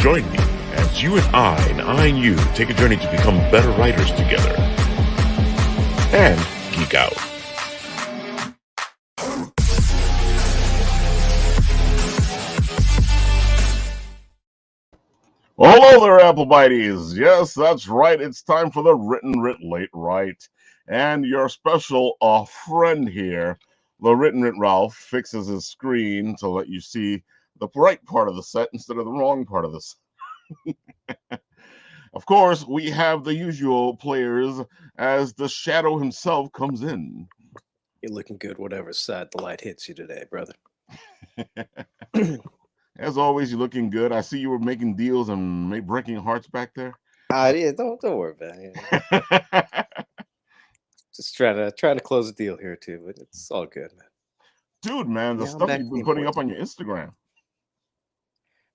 Join me as you and I and you take a journey to become better writers together and geek out. Well, hello there, Appletinis. Yes, that's right. It's time for the Writ Late Right. And your special friend here, the Writ Ralph, fixes his screen to let you see the right part of the set instead of the wrong part of the set. Of course, we have the usual players as the Shadow himself comes in. You're looking good, whatever side the light hits you today, brother. As always, you're looking good. I see you were making deals and breaking hearts back there. Yeah, don't worry about it. Just trying to close a deal here too, but it's all good, man. Dude, man, the stuff you've been putting up on your Instagram.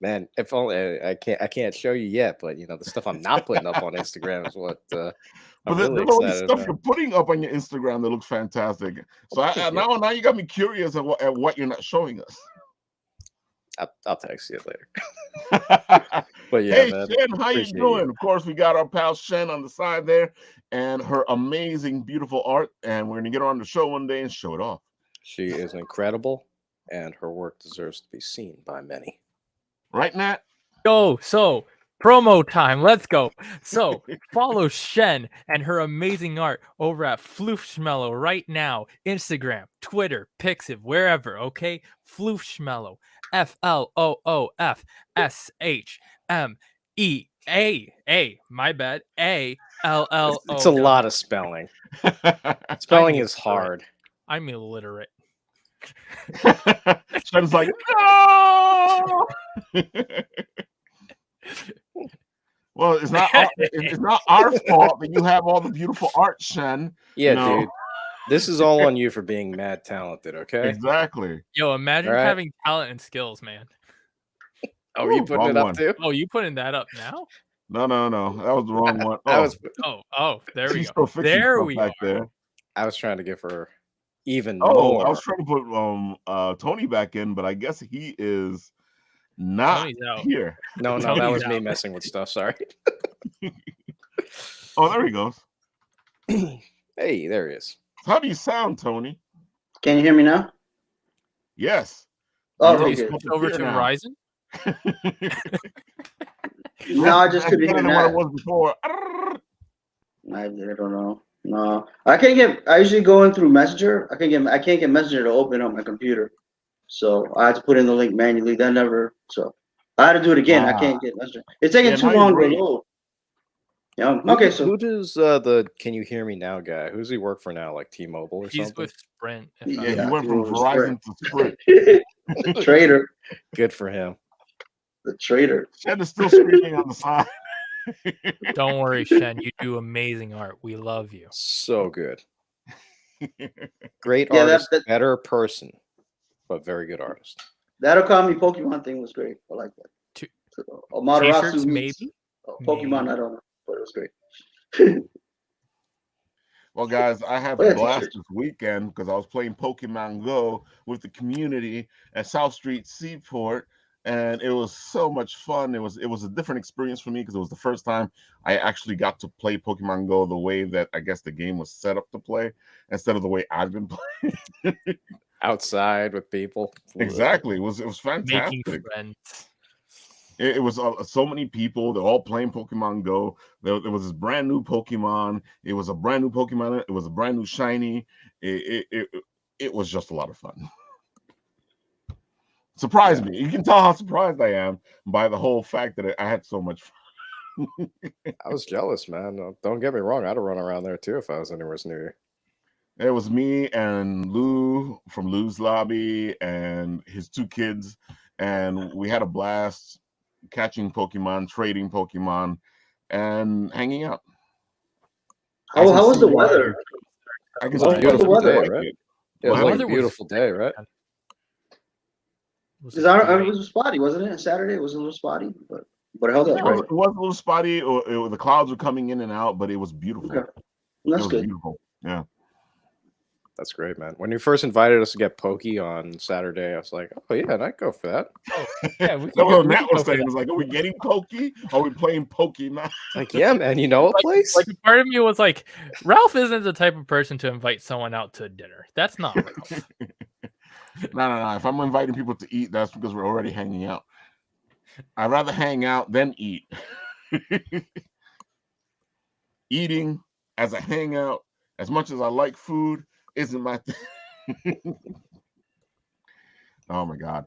Man, if only I can't show you yet, but you know the stuff I'm not putting up on Instagram is what. But the stuff you're putting up on your Instagram that looks fantastic. So now you got me curious at what you're not showing us. I'll text you later. But yeah, hey, man, Shen, how you doing? Of course, we got our pal Shen on the side there, and her amazing, beautiful art. And we're gonna get her on the show one day and show it off. She is incredible, and her work deserves to be seen by many. Right, Nat? Go. So promo time. Let's go. So follow Shen and her amazing art over at Floofschmellow right now. Instagram, Twitter, Pixiv, wherever. Okay, Floofschmellow. FLOOFSHMEA. My bad. ALLO. It's a lot of spelling. Spelling is hard. I'm illiterate. Shen's like, no. Well, it's not our fault that you have all the beautiful art, Shen. Yeah, dude. This is all on you for being mad talented, okay? Exactly. Yo, imagine having talent and skills, man. Oh, you putting it up too? Oh, you putting that up now? No. That was the wrong one. There we go. There we are. There. I was trying to give her even more. I was trying to put Tony back in, but I guess he is not here. No, that was me messing with stuff. Sorry. Oh, there he goes. Hey, there he is. How do you sound, Tony? Can you hear me now? Yes. Oh, did you switch over to Verizon? No, I just couldn't hear what it was before. I don't know. No, I can't get. I usually go in through Messenger. I can't get Messenger to open up my computer, so I had to put in the link manually. So I had to do it again. I can't get Messenger. It's taking too long to load. Yeah. Okay. So who does the "Can you hear me now" guy? Who's he work for now? Like T-Mobile or something? He's with Sprint. He went from Verizon to Sprint. The traitor. Good for him. The traitor. Shen is still screaming on the side. Don't worry, Shen. You do amazing art. We love you. So good. Great artist, better person, but very good artist. That Okami Pokemon thing was great. I like that. T-shirts, maybe? Pokemon, maybe. I don't know, but it was great. Well, guys, I had a blast this weekend because I was playing Pokemon Go with the community at South Street Seaport. And it was so much fun. It was a different experience for me because it was the first time I actually got to play Pokemon Go the way that I guess the game was set up to play instead of the way I've been playing. Outside with people. Exactly. It was fantastic. Making friends. It was so many people. They're all playing Pokemon Go. There was this brand new Pokemon. It was a brand new Pokemon. It was a brand new shiny. It was just a lot of fun. Surprised me. You can tell how surprised I am by the whole fact that I had so much fun. I was jealous, man. Don't get me wrong. I'd have run around there too if I was anywhere near you. It was me and Lou from Lou's Lobby and his two kids. And we had a blast catching Pokemon, trading Pokemon, and hanging out. Oh, how was the weather? I can see the weather, right? Yeah, it was like a beautiful day, right? It was spotty, wasn't it? Saturday it was a little spotty, but it held up. It was a little spotty, the clouds were coming in and out, but it was beautiful. Okay. That's good. Beautiful. Yeah. That's great, man. When you first invited us to get pokey on Saturday, I was like, "Oh yeah, I'd go for that." Oh, yeah, we That's can what we Matt can was go for saying. that. It was like, are we getting pokey? Are we playing Pokemon? Like, yeah, man, you know a place? Like part of me was like, Ralph isn't the type of person to invite someone out to dinner. That's not Ralph. No. If I'm inviting people to eat, that's because we're already hanging out. I'd rather hang out than eat. Eating as a hangout, as much as I like food, isn't my thing. Oh my God.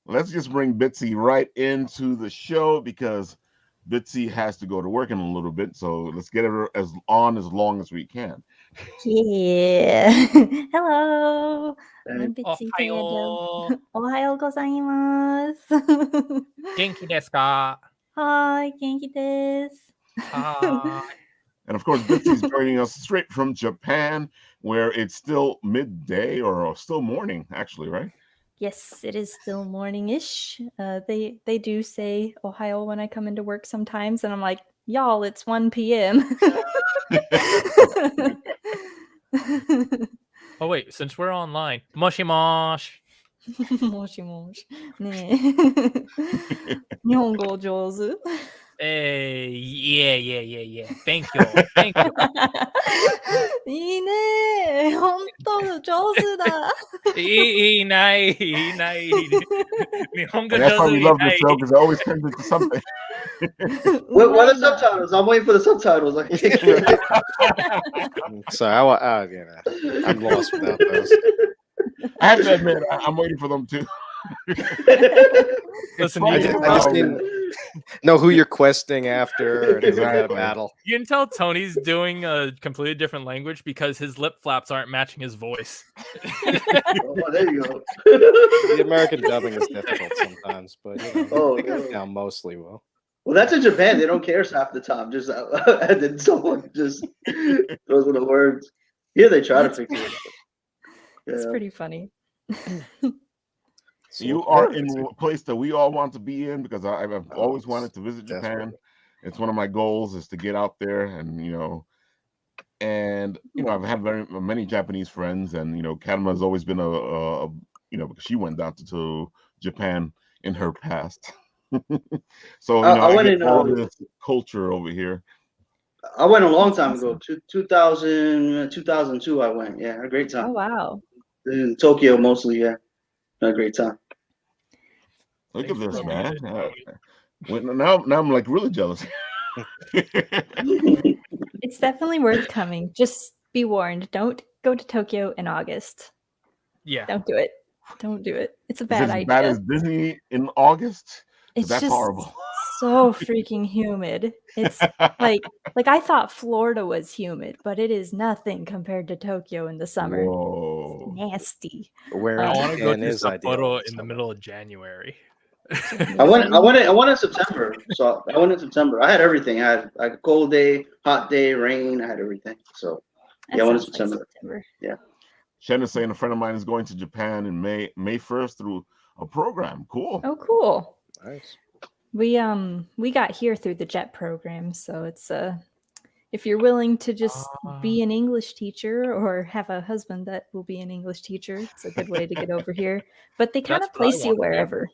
Let's just bring Bitsy right into the show because Bitsy has to go to work in a little bit. So let's get her as long as we can. Yeah. Hello. I'm Bitsy Tandem. Ohayo. Ohayo gozaimasu. Genki desu ka? Hi, genki desu. Hi. And of course, Bitsy's joining us straight from Japan, where it's still midday or still morning, actually, right? Yes, it is still morning-ish. They do say Ohio when I come into work sometimes, and I'm like, y'all, it's 1 p.m. Oh wait, since we're online, moshi mosh. もしもし。ねえ。日本語上手。 Hey, yeah. Thank you. いいね。ほんと上手だ。いない。日本語 And that's why 上手 we い love な this い。 show because it always turns into something. What are the subtitles? I'm waiting for the subtitles. I can't Sorry, I'm lost without those. I have to admit, I'm waiting for them too. Listen, I you just- can, I just tell, need- Know who you're questing after and Exactly. battle. you can tell Tony's doing a completely different language because his lip flaps aren't matching his voice. Oh, there you go. The American dubbing is difficult sometimes, but Oh, I got no. it down mostly well. Well, that's in Japan. They don't care half the time. Just and then someone just those are the words. Here they try to fix it. It's Yeah. pretty funny. You are in a place that we all want to be in because I've always wanted to visit Japan. Definitely. It's one of my goals is to get out there and I've had very many Japanese friends and Kadma has always been a because she went down to Japan in her past. So I I went get in, all this culture over here. I went a long That's time awesome. ago. 2002 I went. Yeah, had a great Oh time. wow. In Tokyo mostly, yeah. Had a great time. Look at Thanks this, for man. being Now I'm like really jealous. It's definitely worth coming. Just be warned. Don't go to Tokyo in August. Yeah. Don't do it. Don't do it. It's a Is bad it as idea. bad as Disney in August? 'Cause It's that's just horrible. so freaking humid. It's like I thought Florida was humid, but it is nothing compared to Tokyo in the summer. Whoa. Nasty. Where I in want to go Japan to is ideal Sapporo in in the summer. middle of January. I went in September. So I went in September. I had everything. I had a cold day, hot day, rain. I had everything. So That yeah, I went in sounds like September. September. Shen is saying a friend of mine is going to Japan in May 1st through a program. Cool. Oh, cool. Nice. We got here through the JET program, so it's if you're willing to just be an English teacher or have a husband that will be an English teacher, it's a good way to get over here. But they kind That's of what I place you wanna do. wherever.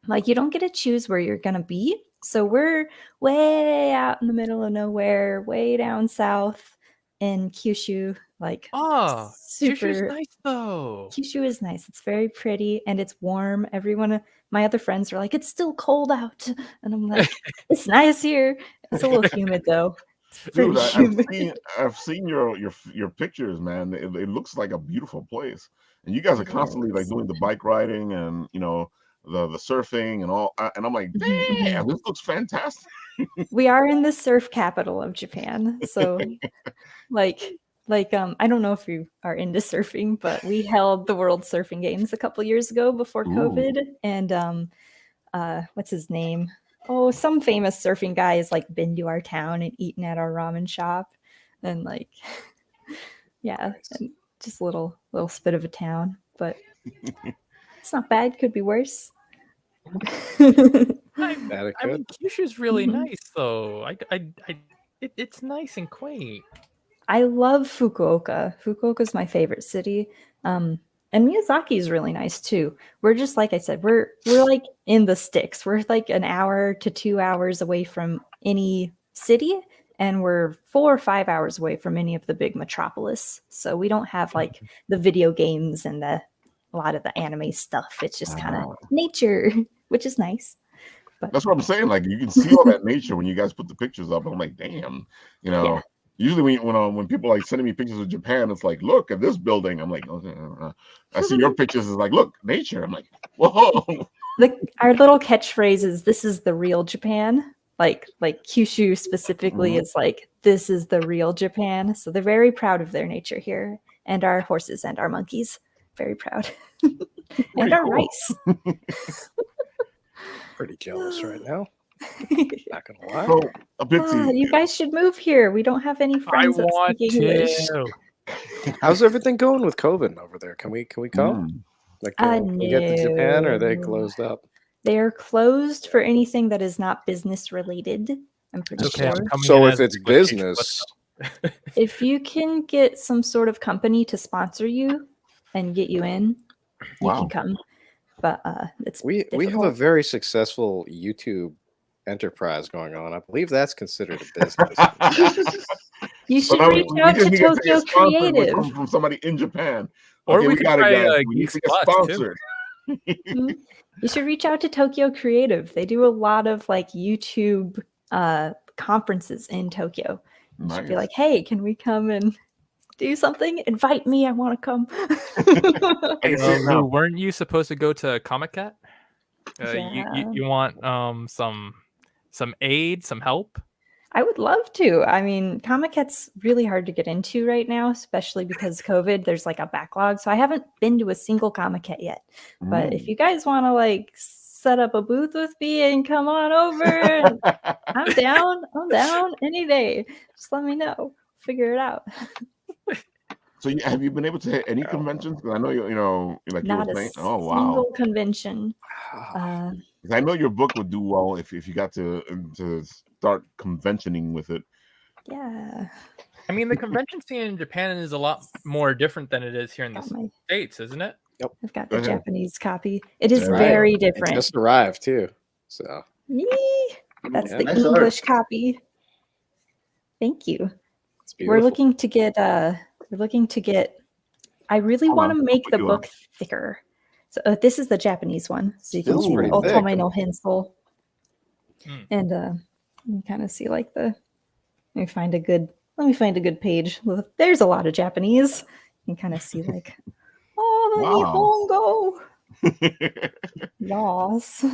Like you don't get to choose where you're gonna be. So we're way out in the middle of nowhere, way down south in Kyushu. Like Oh, Kyushu's super nice though. Kyushu is nice. It's very pretty and it's warm. Everyone, my other friends are like, it's still cold out. And I'm like, it's nice here. It's a little humid though. It's pretty Dude, humid. I've seen your pictures, man. It looks like a beautiful place. And you guys are It constantly like is. doing the bike riding and the surfing and all and I'm like, Mhm, damn, this looks fantastic. We are in the surf capital of Japan. So like I don't know if you are into surfing, but we held the World Surfing Games a couple years ago before Ooh. COVID. And what's his name? Oh, some famous surfing guy has like been to our town and eaten at our ramen shop. And like yeah, Nice. and just a little spit of a town, but it's not bad, could be worse. I mean, Kyushu's really Mhm. nice though. It's nice and quaint. I love Fukuoka. Fukuoka is my favorite city. And Miyazaki is really nice too. We're just like I said, we're like in the sticks. We're like an hour to 2 hours away from any city, and we're 4 or 5 hours away from any of the big metropolis. So we don't have like the video games and a lot of the anime stuff. It's just kind of nature, which is nice. But That's what I'm saying. Like you can see all that nature when you guys put the pictures up. I'm like, damn, you know. Yeah. Usually when people like sending me pictures of Japan, it's like, look at this building. I'm like, okay, I see your pictures. Is like, look, nature. I'm like, whoa. Our little catchphrase is "This is the real Japan." Like Kyushu specifically is like, "This is the real Japan." So they're very proud of their nature here, and our horses and our monkeys. Very proud, and our rice. Pretty jealous right now. Not gonna lie. So a Bitsy, You guys should move here. We don't have any I friends that want speak English. to. How's everything going with COVID over there? Can we come? Like, can we get to Japan, or are they No. closed up? They are closed for anything that is not business related. I'm pretty Okay, I'm sure. coming So in if as a it's English teacher. business, If you can get some sort of company to sponsor you and get you in, you Wow. can come. But it's we have a difficult. very successful YouTube enterprise going on. I believe that's considered a business. You So should now reach out just to need get Tokyo sponsored Creative. from somebody in Japan. Or Okay, we we could got it, try, guys. We need Geek to get Spots, too. sponsored. You should reach out to Tokyo Creative. They do a lot of like YouTube conferences in Tokyo. You should be Nice. like, hey, can we come and do something? Invite me. I want to come. I Hey, can see it Lou, now. weren't you supposed to go to Comic Cat? Yeah. You want some aid, some help? I would love to. I mean, Comic Cat's really hard to get into right now, especially because COVID. There's like a backlog. So I haven't been to a single Comic Cat yet. But if you guys want to like set up a booth with me and come on over, I'm down. I'm down any day. Just let me know. Figure it out. So have you been able to hit any conventions? Because I know you know, like you Not were a saying. Oh single wow! convention. 'Cause I know your book would do well if you got to start conventioning with it. Yeah. I mean, the convention scene in Japan is a lot more different than it is here in the Got my, States, isn't it? I've got Go the ahead. Japanese copy. It is Right. very It different. just arrived too. So Yee. That's Yeah. the Nice art. English copy. Thank you. it's beautiful. We're looking to get I really Hold want on, to make I'll the put you book thicker. So this is the Japanese one. So you can Still see pretty the thick. Otome no Hensel. Mm. And you kind of see like let me find a good page. There's a lot of Japanese. You can kind of see like, oh, the Nihongo. Yes.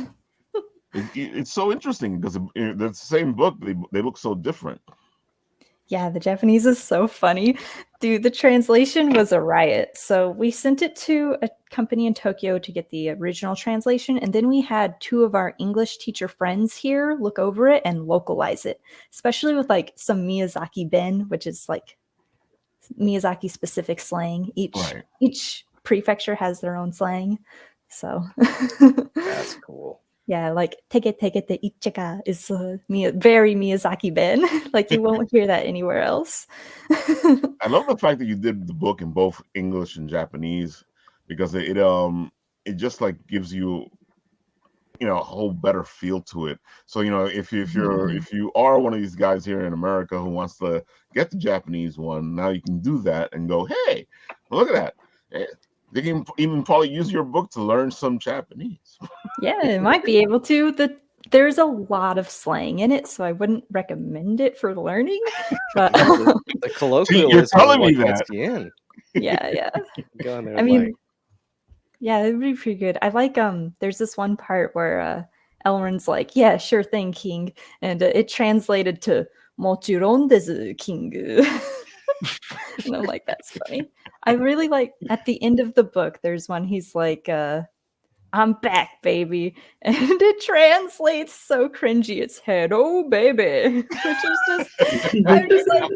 It's so interesting because that's the same book. They look so different. Yeah, the Japanese is so funny. Dude, the translation was a riot. So we sent it to a company in Tokyo to get the original translation. And then we had 2 of our English teacher friends here look over it and localize it, especially with like some Miyazaki Ben, which is like Miyazaki specific slang. Each prefecture has their own slang. So That's cool. yeah, like take it the ichika is very Miyazaki Ben. Like you won't hear that anywhere else. I love the fact that you did the book in both English and Japanese because it just like gives you a whole better feel to it. So if you are one of these guys here in America who wants to get the Japanese one, now you can do that and go, hey, look at that. They can even probably use your book to learn some Japanese. Yeah, it might be able to. There's a lot of slang in it, so I wouldn't recommend it for learning. But The colloquialism You're telling me gets that. you in. yeah. Go in there I mean, like, yeah, it'd be pretty good. I like there's this one part where Elrond's like, yeah, sure thing, King. And it translated to Mochiron desu, King. And I'm like, that's funny. I really like at the end of the book, there's one he's like, I'm back, baby. And it translates so cringy. It's hello, baby. Which is just, I'm just like,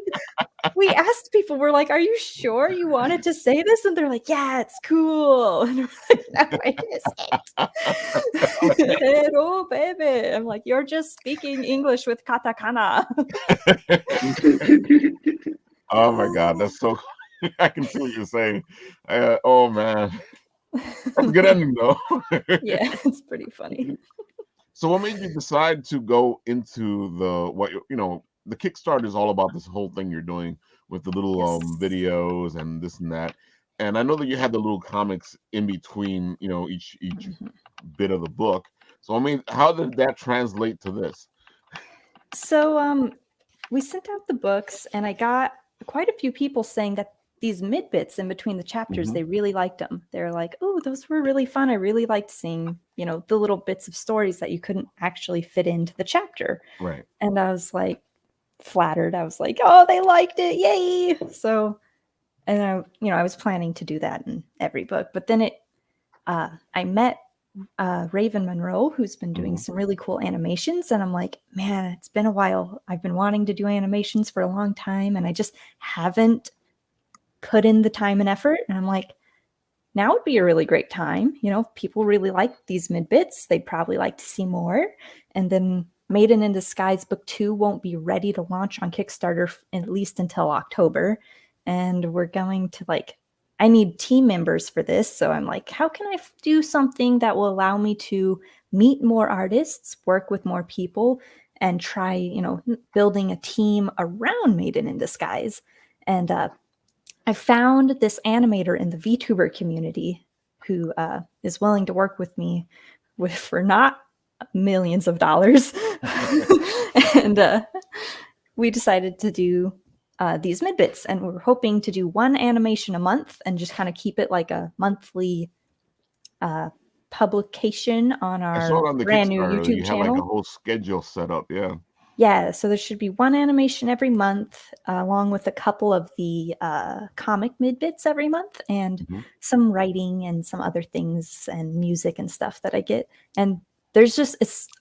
we asked people, we're like, are you sure you wanted to say this? And they're like, yeah, it's cool. And we're like, no, it isn't. Hello, baby. I'm like, you're just speaking English with katakana. Oh my God, that's so. I can see what you're saying. Oh man, that's a good ending though. Yeah, it's pretty funny. So, what made you decide to go into the Kickstarter is all about this whole thing you're doing with the little Yes. videos and this and that. And I know that you had the little comics in between, each Mhm. bit of the book. So, I mean, how did that translate to this? So we sent out the books, and I got quite a few people saying that these mid bits in between the chapters, Mhm. they really liked them. They're like, "Oh, those were really fun. I really liked seeing, the little bits of stories that you couldn't actually fit into the chapter." Right. And I was like flattered. I was like, "Oh, they liked it. Yay." So, and I was planning to do that in every book, but then I met Raven Monroe, who's been doing Mhm. some really cool animations. And I'm like, man, it's been a while. I've been wanting to do animations for a long time, and I just haven't put in the time and effort. And I'm like, now would be a really great time. People really like these mid bits. They'd probably like to see more. And then Maiden in Disguise Book 2 won't be ready to launch on Kickstarter at least until October. And we're going to I need team members for this. So I'm like, how can I do something that will allow me to meet more artists, work with more people, and try, building a team around Maiden in Disguise? And I found this animator in the VTuber community who is willing to work with me for not millions of dollars. And we decided to do these mid bits, and we're hoping to do one animation a month and just kind of keep it like a monthly publication on I saw our it on the brand new Kickstarter. You YouTube have like a channel. whole schedule set up. Yeah. Yeah, so there should be one animation every month, along with a couple of the comic mid bits every month, and Mhm. some writing and some other things and music and stuff that I get. And there's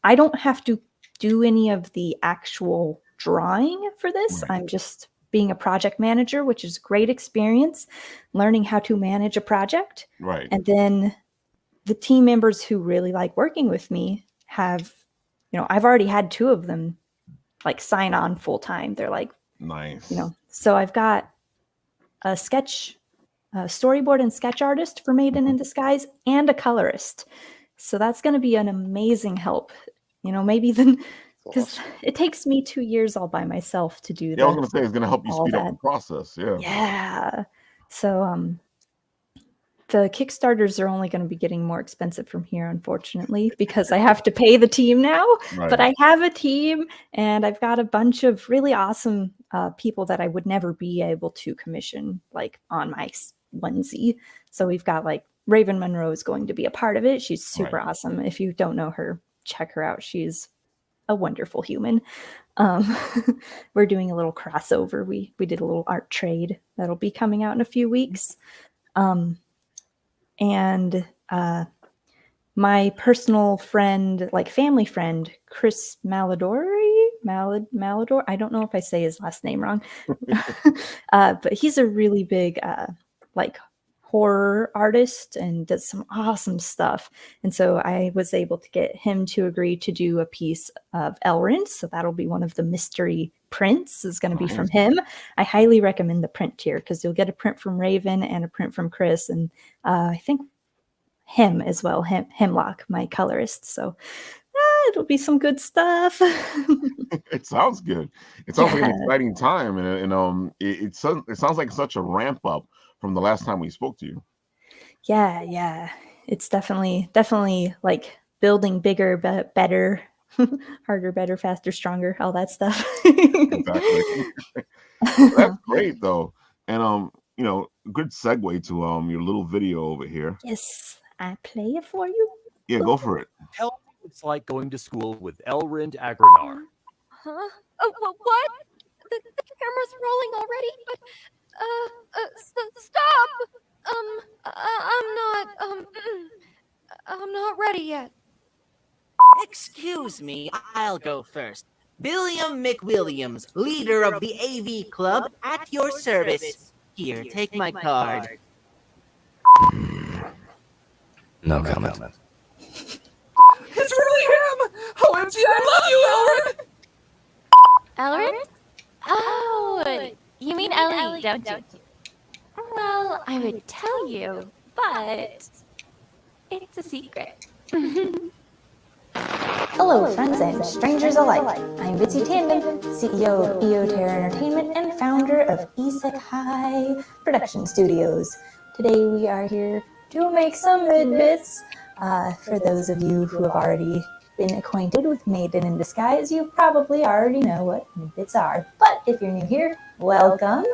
I don't have to do any of the actual drawing for this. Right. I'm just being a project manager, which is great experience, learning how to manage a project. Right. And then the team members who really like working with me have, I've already had two of them sign on full time. They're like, Nice. so I've got a storyboard and sketch artist for Maiden in Disguise, and a colorist. So that's going to be an amazing help. Maybe then, because it takes me 2 years all by myself to do Yeah, I was gonna say it's gonna help you all speed up that. the process. Yeah. Yeah. So the Kickstarters are only going to be getting more expensive from here, unfortunately, because I have to pay the team now. Right. But I have a team, and I've got a bunch of really awesome people that I would never be able to commission on my onesie. So we've got Raven Monroe is going to be a part of it. She's super Right. awesome. If you don't know her, check her out. She's a wonderful human. We're doing a little crossover. We did a little art trade that'll be coming out in a few weeks. And my personal friend, family friend, Chris Malador, I don't know if I say his last name wrong, but he's a really big horror artist and does some awesome stuff. And so I was able to get him to agree to do a piece of Elrond. So that'll be one of the mystery prints is going to be from him. I highly recommend the print tier because you'll get a print from Raven and a print from Chris, and I think him as well, Hemlock, my colorist. So it'll be some good stuff. It sounds good. It sounds like an exciting time, and it sounds like such a ramp up from the last time we spoke to you. Yeah. It's definitely building bigger, better, harder, better, faster, stronger, all that stuff. Exactly. That's great though, and good segue to your little video over here. Yes, I play it for you. Yeah, go for it. Tell me what it's like going to school with Elrond Agrenar. Huh? Oh, what? The camera's rolling already, but stop. I'm not ready yet. Excuse me, I'll go first. William McWilliams, leader of the AV Club, at your service. Here, take my card. No comment. It's really him! OMG, I love you, Elrond! Elrond? Oh, You mean Ellie, don't you? Well, I would tell you, but it's a secret. Hello, friends and strangers alike. I'm Bitsy Tandem, CEO of EOTerra Entertainment and founder of Isekai Production Studios. Today we are here to make some mid-bits. For those of you who have already been acquainted with Maiden in Disguise, you probably already know what mid-bits are. But if you're new here, welcome.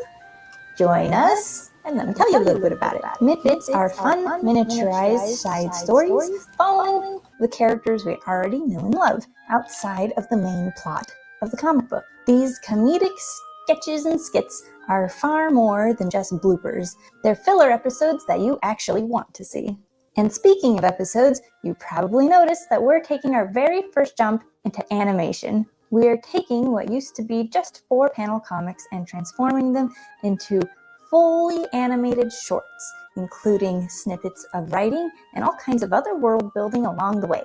Join us, and let me tell you a little bit about it. Mid-bits are fun, miniaturized side stories following the characters we already know and love outside of the main plot of the comic book. These comedic sketches and skits are far more than just bloopers. They're filler episodes that you actually want to see. And speaking of episodes, you probably noticed that we're taking our very first jump into animation. We are taking what used to be just 4-panel comics and transforming them into fully animated shorts, including snippets of writing and all kinds of other world building along the way.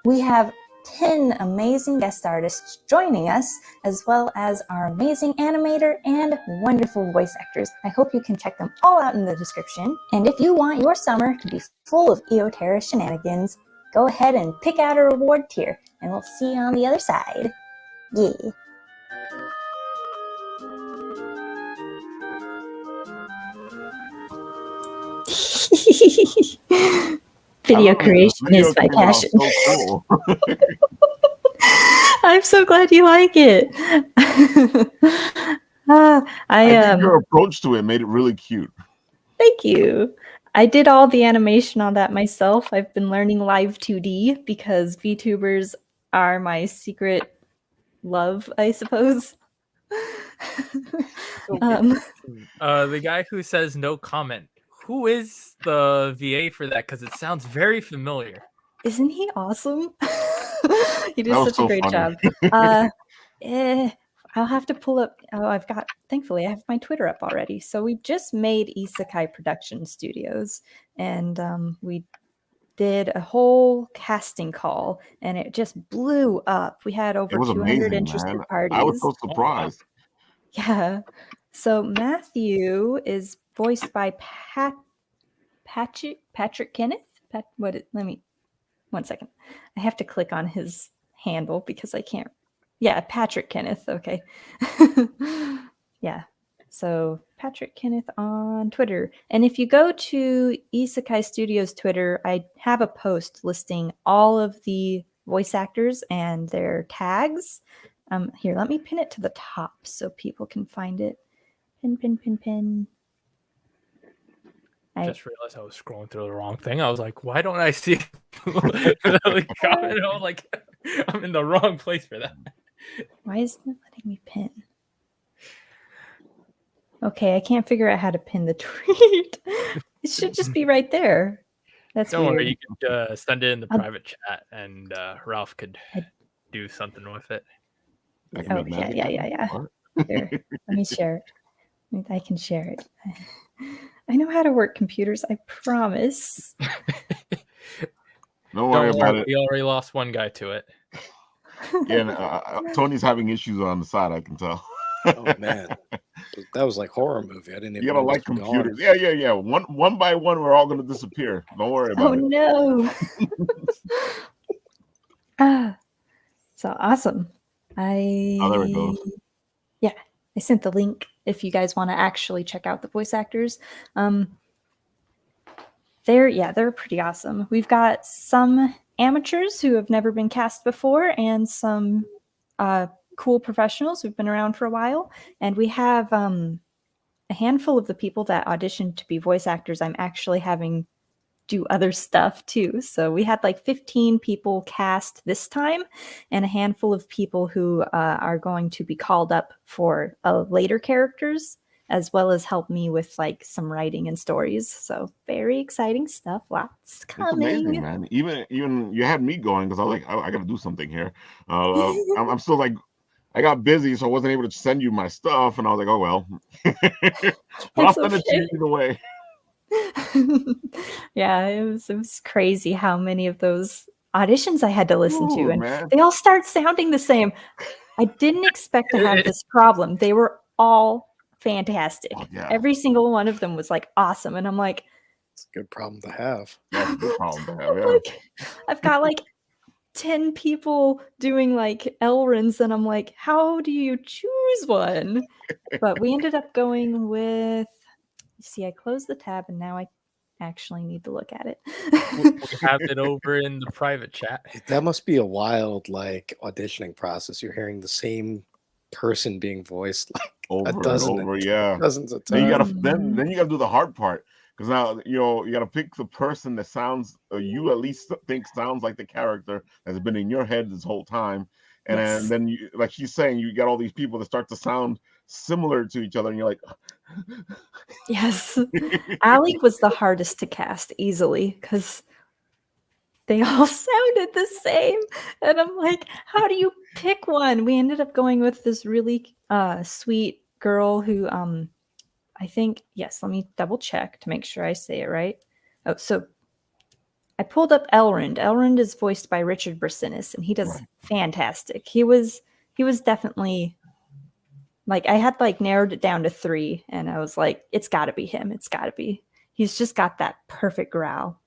We have 10 amazing guest artists joining us, as well as our amazing animator and wonderful voice actors. I hope you can check them all out in the description. And if you want your summer to be full of EOTerra shenanigans, go ahead and pick out a reward tier, and we'll see you on the other side. Yeah. Video creation is my passion. So cool. I'm so glad you like it. I think your approach to it made it really cute. Thank you. I did all the animation on that myself. I've been learning Live 2D because VTubers are my secret love, I suppose. The guy who says no comment, who is the VA for that? Because it sounds very familiar. Isn't he awesome? He did That was such a so great funny. job. I'll have to pull up. Oh, thankfully, I have my Twitter up already. So we just made Isekai Production Studios, and we did a whole casting call, and it just blew up. We had over It was 200 amazing, interested man. parties. I was so surprised. Yeah. So Matthew is voiced by Patrick Kenneth. One second. I have to click on his handle because I can't. Yeah, Patrick Kenneth. Okay. Yeah. So Patrick Kenneth on Twitter. And if you go to Isekai Studios Twitter, I have a post listing all of the voice actors and their tags. Here, let me pin it to the top so people can find it. Pin. I just realized I was scrolling through the wrong thing. I was like, why don't I see the comment? I was like, I'm in the wrong place for that. Why isn't it letting me pin? Okay, I can't figure out how to pin the tweet. It should just be right there. That's Don't weird. worry, you could send it in the private chat, and Ralph could do something with it. Oh, yeah. Here, let me share it. I can share it. I know how to work computers, I promise. Don't worry about it. We already lost one guy to it. Yeah, Tony's having issues on the side, I can tell. Oh man, that was like horror movie. I didn't even. You gotta like computers. Yeah. One by one, we're all gonna disappear. Don't worry about it. Oh no. So awesome. Oh, there it goes. Yeah, I sent the link if you guys want to actually check out the voice actors. They're pretty awesome. We've got some amateurs who have never been cast before and some cool professionals who've been around for a while. And we have a handful of the people that auditioned to be voice actors I'm actually having do other stuff too. So we had like 15 people cast this time and a handful of people who are going to be called up for later characters, as well as help me with like some writing and stories. So very exciting stuff. Lots coming. It's amazing, man. Even you had me going because I was like, I got to do something here. I'm still like, I got busy, so I wasn't able to send you my stuff, and I was like, oh well. But I'll send it to you either way. Yeah, it was crazy how many of those auditions I had to listen to, and man. they all start sounding the same. I didn't expect to have this problem. They were all fantastic. Oh, yeah. Every single one of them was like awesome, and I'm like, It's a good problem to have. That's a good problem to have. Yeah. like I've got like 10 people doing like Elrons, and I'm like, how do you choose one? But we ended up going with. See, I closed the tab, and now I actually need to look at it. We have it over in the private chat. That must be a wild like auditioning process. You're hearing the same person being voiced like Over a dozen, and over, yeah. dozens of Then you times. gotta then you gotta do the hard part, because now you gotta pick the person that sounds you at least think sounds like the character that's been in your head this whole time, and Yes. then you, like she's saying, you got all these people that start to sound similar to each other, and you're like, Yes. Allie was the hardest to cast easily because they all sounded the same. And I'm like, how do you pick one? We ended up going with this really sweet girl who I think, yes, let me double check to make sure I say it right. Oh, so I pulled up Elrond. Elrond is voiced by Richard Brasinis, and he does fantastic. He was definitely like, I had like narrowed it down to 3, and I was like, it's got to be him. It's got to be. He's just got that perfect growl.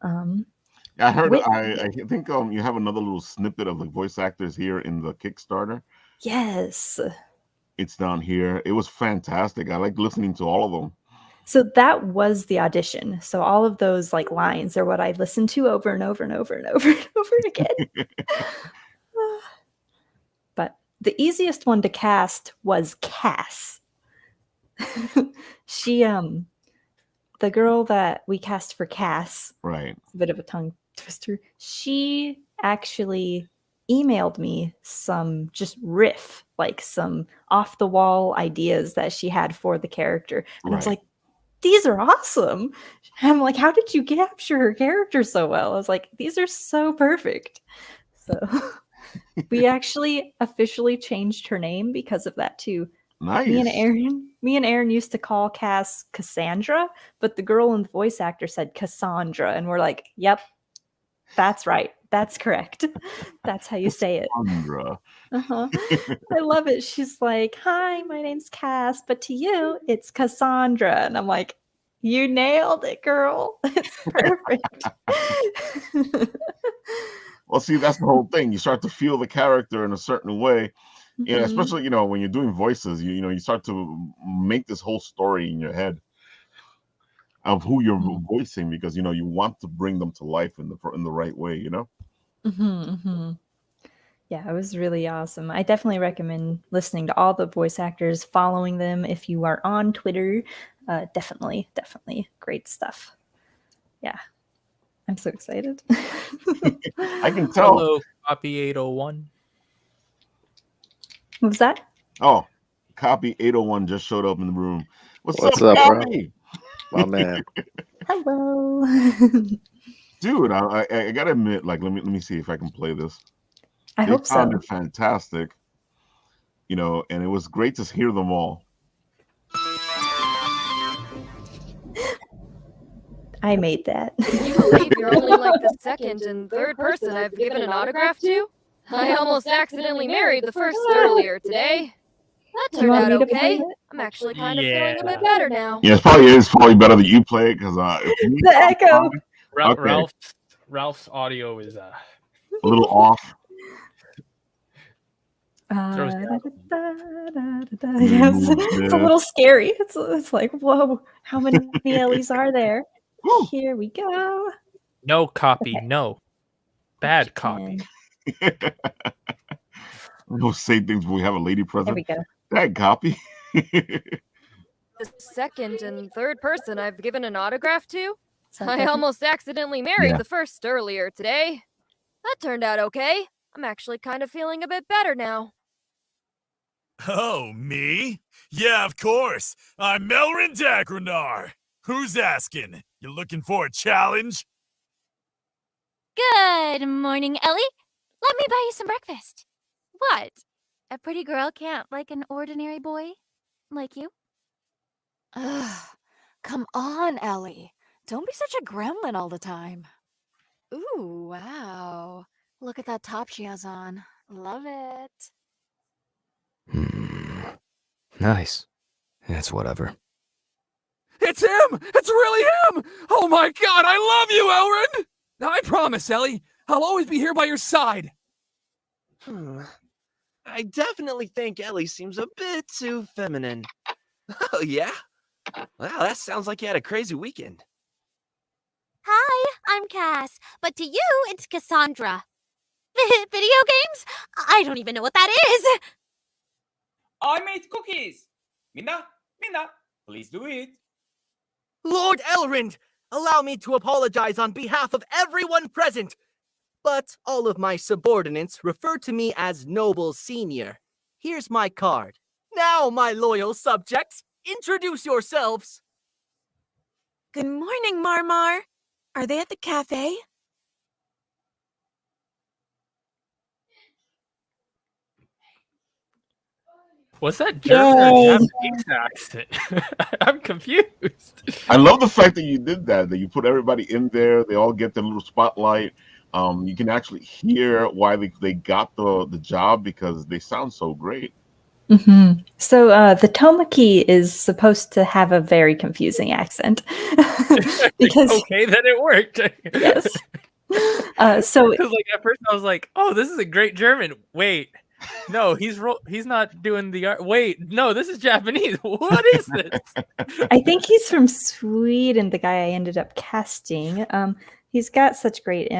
I heard. I think you have another little snippet of the voice actors here in the Kickstarter. Yes. It's down here. It was fantastic. I like listening to all of them. So that was the audition. So all of those like lines are what I listened to over and over and over and over and over again. But the easiest one to cast was Cass. She the girl that we cast for Cass. Right. It's a bit of a tongue twister. She actually emailed me some just riff, like some off the wall ideas that she had for the character. And I was like, these are awesome. And I'm like, how did you capture her character so well? I was like, these are so perfect. So we actually officially changed her name because of that too. Nice. Me and Aaron used to call Cass Cassandra, but the girl and the voice actor said Cassandra, and we're like, yep, that's right. That's correct. That's how you say it. Cassandra. I love it. She's like, hi, my name's Cass, but to you, it's Cassandra. And I'm like, you nailed it, girl. It's perfect. Well, see, that's the whole thing. You start to feel the character in a certain way. Yeah, especially when you're doing voices, you start to make this whole story in your head of who you're voicing, because you want to bring them to life in the right way. Yeah, it was really awesome. I definitely recommend listening to all the voice actors, following them if you are on Twitter. Definitely great stuff. Yeah, I'm so excited. I can tell. Hello, Copy 801. What was that? Oh, Copy 801 just showed up in the room. What's up, Copy? My man. Hello. Dude, I gotta admit, like, let me see if I can play this. I hope so. It sounded fantastic, and it was great to hear them all. I made that. You believe you're only like the second and third person I've given an autograph to? I almost accidentally married the first earlier today. That turned out okay. I'm actually kind of feeling a bit better now. Yeah, it's probably better that you play it, because the echo. Ralph's audio is a little off. Yes, it's a little scary. It's like, whoa, how many Ellies are there? Here we go. No copy, no. Bad copy. We'll say things when we have a lady present. There we go. Bad copy. The second and third person I've given an autograph to? I almost accidentally married the first earlier today. That turned out okay. I'm actually kind of feeling a bit better now. Oh, me? Yeah, of course. I'm Melrin Dagranar. Who's asking? You looking for a challenge? Good morning, Ellie. Let me buy you some breakfast. What? A pretty girl can't like an ordinary boy? Like you? Ugh. Come on, Ellie. Don't be such a gremlin all the time. Ooh, wow. Look at that top she has on. Love it. Nice. It's whatever. It's him! It's really him! Oh my god, I love you, Elrin! I promise, Ellie, I'll always be here by your side. I definitely think Ellie seems a bit too feminine. Oh, yeah? Wow, that sounds like you had a crazy weekend. Hi, I'm Cass, but to you, it's Cassandra. Video games? I don't even know what that is. I made cookies. Minna, please do it. Lord Elrond, allow me to apologize on behalf of everyone present. But all of my subordinates refer to me as Noble Senior. Here's my card. Now, my loyal subjects, introduce yourselves. Good morning, Marmar. Are they at the cafe? What's that German or Yay. Japanese accent? I'm confused. I love the fact that you did that you put everybody in there. They all get their little spotlight. You can actually hear why they got the job because they sound so great. Mm-hmm. So the Tomaki is supposed to have a very confusing accent because Okay, then it worked. yes. So because like at first I was like, "Oh, this is a great German." Wait, no, he's not doing the art. Wait, no, this is Japanese. What is this? I think he's from Sweden. The guy I ended up casting. He's got such great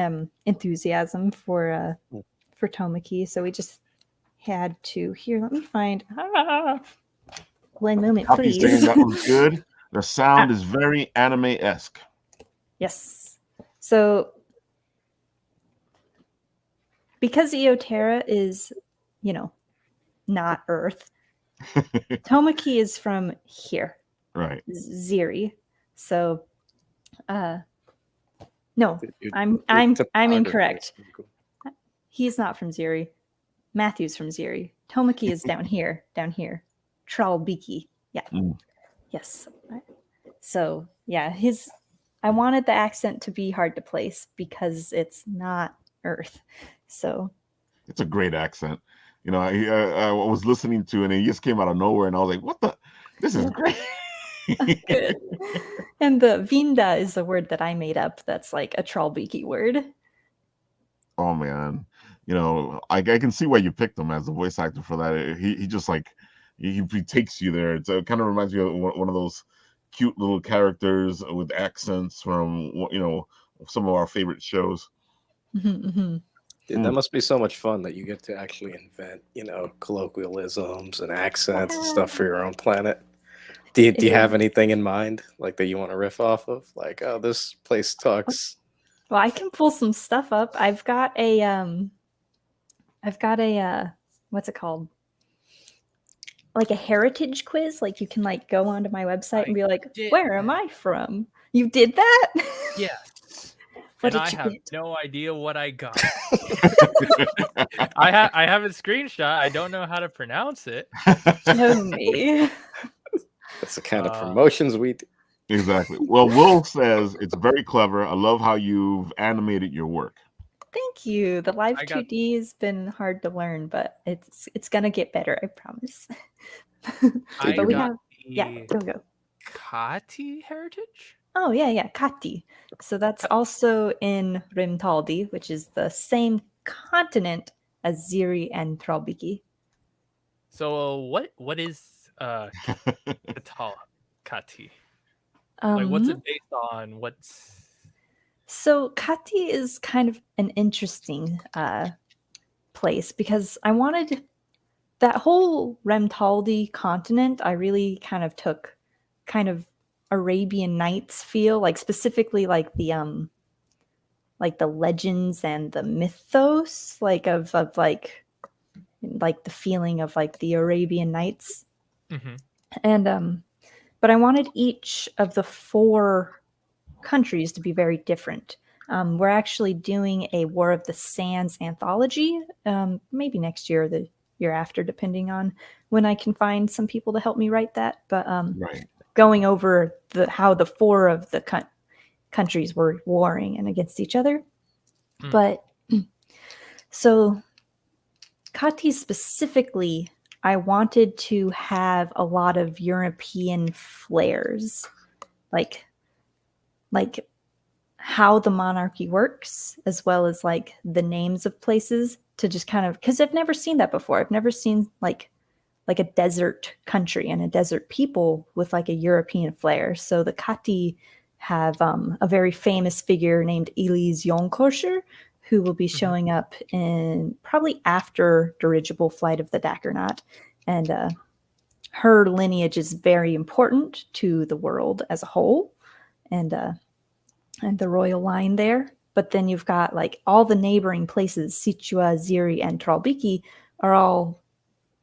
enthusiasm for Tomaki, so we just had to. Here, let me find. One moment, Happy please. saying that was good. The sound is very anime-esque. Yes. So because Eoterra is, not Earth, Tomaki is from here. Right. Ziri. So no, I'm incorrect. He's not from Ziri. Matthew's from Ziri. Tomaki is down here. Tralbiki. Yeah. Yes. So yeah, I wanted the accent to be hard to place because it's not Earth. So it's a great accent. I was listening to it and it just came out of nowhere and I was like, what the? This is great. Good. And the Vinda is a word that I made up that's like a Tralbiki word. Oh man. I can see why you picked him as a voice actor for that. He just like he takes you there. It kind of reminds me of one of those cute little characters with accents from some of our favorite shows. Dude, that must be so much fun that you get to actually invent, colloquialisms and accents and stuff for your own planet. Do you have anything in mind, like that you want to riff off of? Like, oh, this place talks. Well, I can pull some stuff up. I've got a what's it called? Like a heritage quiz. Like you can go onto my website and be like, where am I from? You did that? Yes. What and did I you have get? no idea what I got. I have a screenshot. I don't know how to pronounce it. Show me. That's the kind of promotions we do. Exactly. Well, Will says it's very clever. I love how you've animated your work. Thank you. The live 2D has been hard to learn, but it's gonna get better. I promise. But we have go. Kati heritage? Oh yeah, Kati. So that's also in Rimtaldi, which is the same continent as Ziri and Tralbiki. So what is Kati? Like what's it based on? So Kati is kind of an interesting place because I wanted that whole Remtaldi continent. I really kind of took Arabian Nights feel, like specifically like the legends and the mythos, like of the feeling of like the Arabian Nights. Mm-hmm. And but I wanted each of the 4 countries to be very different. We're actually doing a War of the Sands anthology, maybe next year or the year after, depending on when I can find some people to help me write that. But going over how the 4 of the countries were warring and against each other. But so Kati specifically I wanted to have a lot of European flares, like how the monarchy works, as well as like the names of places, to just kind of, because I've never seen that before. I've never seen like a desert country and a desert people with like a European flair. So the Kati have a very famous figure named Elise Yonkosher, who will be showing up in probably after Dirigible Flight of the Dackernaut. And her lineage is very important to the world as a whole, and the royal line there. But then you've got like all the neighboring places, Situa, Ziri, and Tralbiki, are all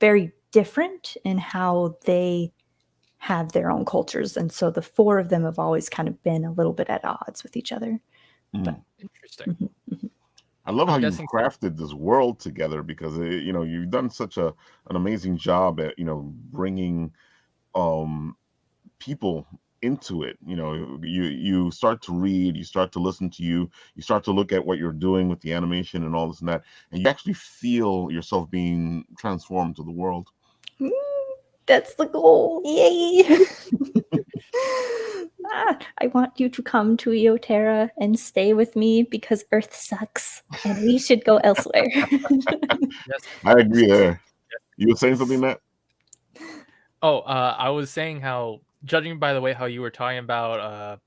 very different in how they have their own cultures. And so the four of them have always kind of been a little bit at odds with each other. But, Interesting. I love how I'm you've guessing- crafted this world together, because you've done such an amazing job at bringing people into it. You start to read, you start to listen to you start to look at what you're doing with the animation and all this and that, and you actually feel yourself being transformed to the world. That's the goal. Yay! I want you to come to Eoterra and stay with me, because Earth sucks and we should go elsewhere. I agree there. You were saying something, Matt? Oh, I was saying how, judging by the way how you were talking about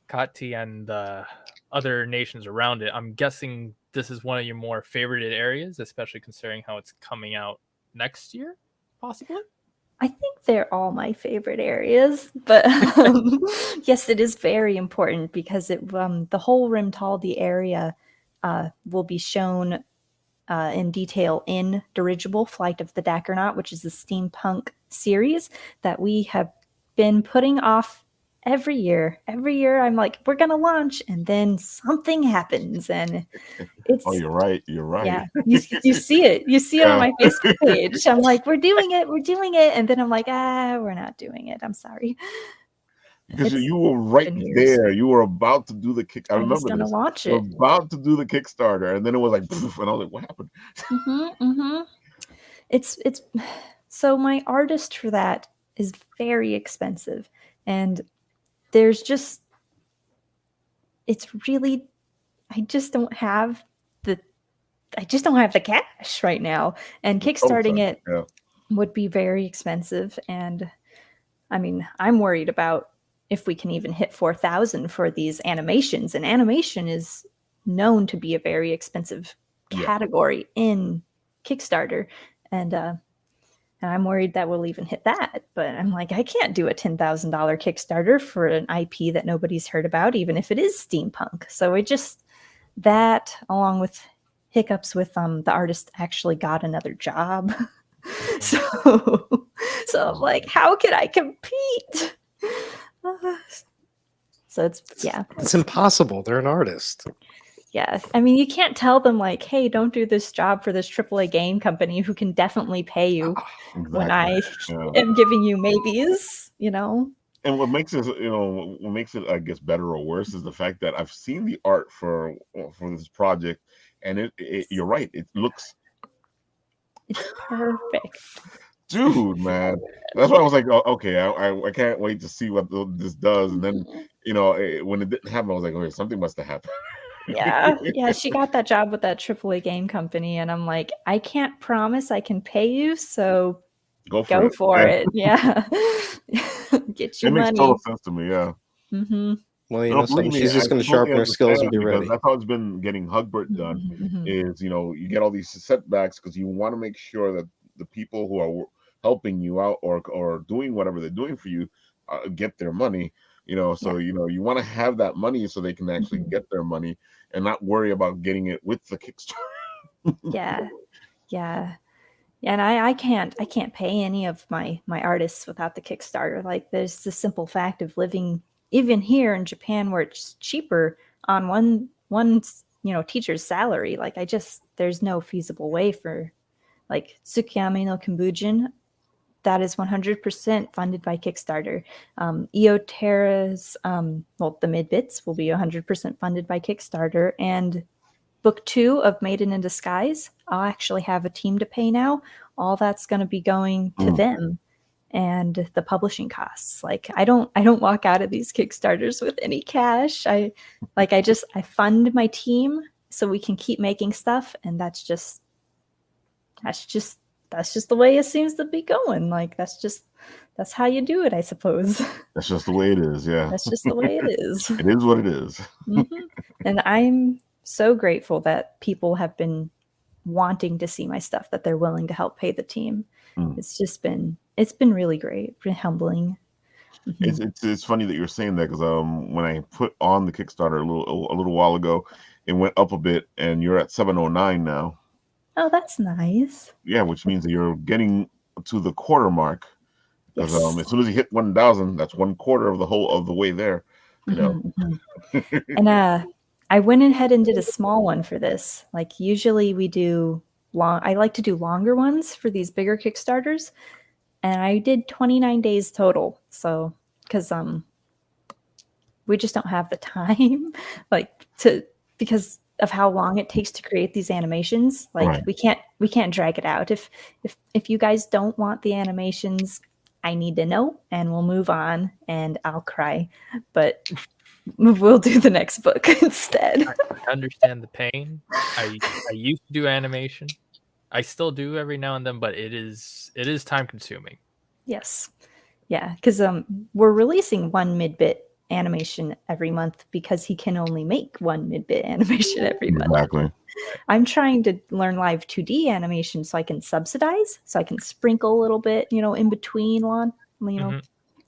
Kati and the other nations around it, I'm guessing this is one of your more favorited areas, especially considering how it's coming out next year, possibly? I think they're all my favorite areas, but yes, it is very important, because the whole Rimtaldi area will be shown in detail in Dirigible Flight of the Dackernaut, which is a steampunk series that we have been putting off every year. Every year I'm like, we're going to launch, and then something happens, and it's... Oh, you're right. Yeah, you see it. You see it on my Facebook page. I'm like, we're doing it. And then I'm like, we're not doing it. I'm sorry. Because you were right there. You were about to do the kick. I was remember gonna this. launch You were it. about to do the Kickstarter, and then it was like, poof, and I was like, what happened? It's so my artist for that is very expensive, and there's just, it's really, I just don't have the cash right now, and kickstarting it would be very expensive. And I mean, I'm worried about if we can even hit 4,000 for these animations, and animation is known to be a very expensive category in Kickstarter, and I'm worried that we'll even hit that. But I'm like, I can't do a $10,000 Kickstarter for an IP that nobody's heard about, even if it is steampunk. So it just, that, along with hiccups with the artist actually got another job. so I'm like, how can I compete? So it's impossible. They're an artist. Yeah, I mean, you can't tell them like, hey, don't do this job for this AAA game company who can definitely pay you when I am giving you maybes, And what makes it, I guess, better or worse is the fact that I've seen the art for this project, and you're right, it looks, it's perfect. Dude, man, that's why I was like, oh, okay, I can't wait to see what this does. And then, when it didn't happen, I was like, okay, something must have happened. Yeah, she got that job with that AAA game company, and I'm like, I can't promise I can pay you, so go for it. Yeah. Get your it makes money. total sense to me. Yeah. Well, something, she's just going to sharpen her skills and be ready. That's how it's been getting Hugbert done. Is you get all these setbacks because you want to make sure that the people who are helping you out or doing whatever they're doing for you get their money. So you want to have that money so they can actually get their money and not worry about getting it with the Kickstarter. Yeah. And I can't pay any of my artists without the Kickstarter. Like, there's the simple fact of living even here in Japan, where it's cheaper on one teacher's salary. Like, there's no feasible way for, like, Tsukiyami no Kimbujin. That is 100% funded by Kickstarter. Eoterra's, the mid-bits will be 100% funded by Kickstarter. And Book 2 of Maiden in Disguise, I'll actually have a team to pay now. all that's going to be going to them and the publishing costs. Like I don't walk out of these Kickstarters with any cash. I fund my team so we can keep making stuff, and that's just the way it seems to be going. Like that's how you do it, I suppose. That's just the way it is. Yeah. That's just the way it is. It is what it is. And I'm so grateful that people have been wanting to see my stuff, that they're willing to help pay the team. It's been really great, been humbling. It's funny that you're saying that, because when I put on the Kickstarter a little while ago, it went up a bit, and you're at 709 now. Oh, that's nice. Yeah, which means that you're getting to the quarter mark. Because Yes. as soon as you hit 1,000, that's 1/4 of the way there. You know. And I went ahead and did a small one for this. Like usually we do I like to do longer ones for these bigger Kickstarters. And I did 29 days total. So, because we just don't have the time, because of how long it takes to create these animations. Like Right. we can't drag it out. If you guys don't want the animations, I need to know, and we'll move on, and I'll cry. But we'll do the next book instead. I understand the pain. I used to do animation. I still do every now and then, but it is time consuming. Yes. Yeah, because we're releasing one mid-bit animation every month because he can only make one mid-bit animation every month. Exactly. I'm trying to learn live 2D animation so I can subsidize, so I can sprinkle a little bit, in between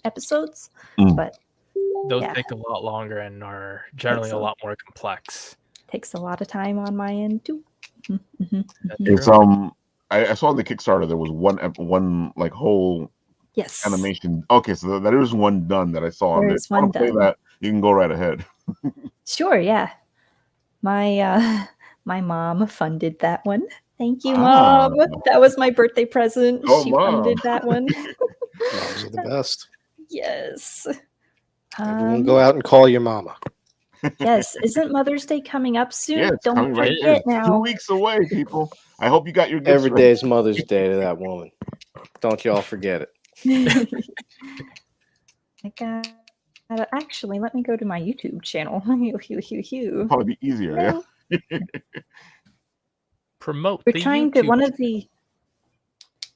episodes. But Those yeah, take a lot longer and are generally a lot more complex. takes a lot of time on my end too. It's I saw on the Kickstarter there was one like whole Yes. animation. Okay, so there is one done that I saw on There there. is If you want one to play done. that, you can go right ahead. Sure, yeah. My my mom funded that one. Thank you, Mom. That was my birthday present. Oh, She Mom. funded that one. Moms are the best. Yes. Everyone go out and call your mama. Yes. Isn't Mother's Day coming up soon? Yeah, it's Don't coming right. forget It's now. 2 weeks away, people. I hope you got your gifts Every ready. day is Mother's Day to that woman. Don't y'all forget it. Actually, let me go to my YouTube channel. Probably be easier, yeah. Promote We're the trying to YouTube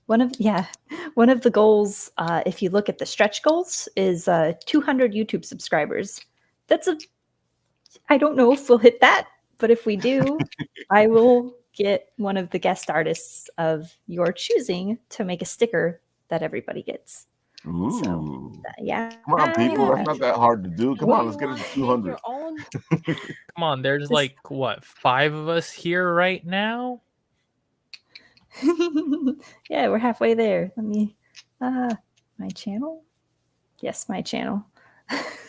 one of the goals, if you look at the stretch goals, is 200 YouTube subscribers. I don't know if we'll hit that, but if we do, I will get one of the guest artists of your choosing to make a sticker that everybody gets. Ooh. Yeah. Come on, people. That's not that hard to do. Come on, let's get it to 200. Come on, there's like what, 5 of us here right now? Yeah, we're halfway there. Let me my channel? Yes, my channel.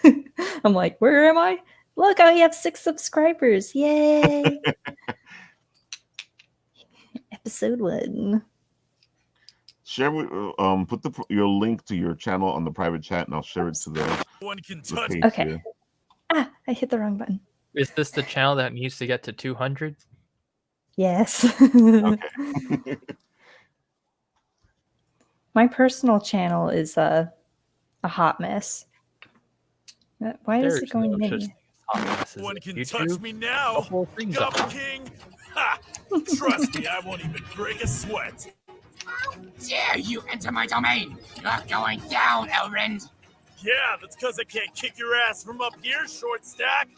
I'm like, where am I? Look, I have 6 subscribers. Yay. Episode 1. Share with put your link to your channel on the private chat, and I'll share it to the page Okay. here. I hit the wrong button. Is this the channel that needs to get to 200? Yes. Okay. My personal channel is a hot mess. Why is it going me? One can touch me now. Gobble King. Ha! Trust me, I won't even break a sweat. How dare you enter my domain? You're going down, Elrond. Yeah, that's because I can't kick your ass from up here, short stack.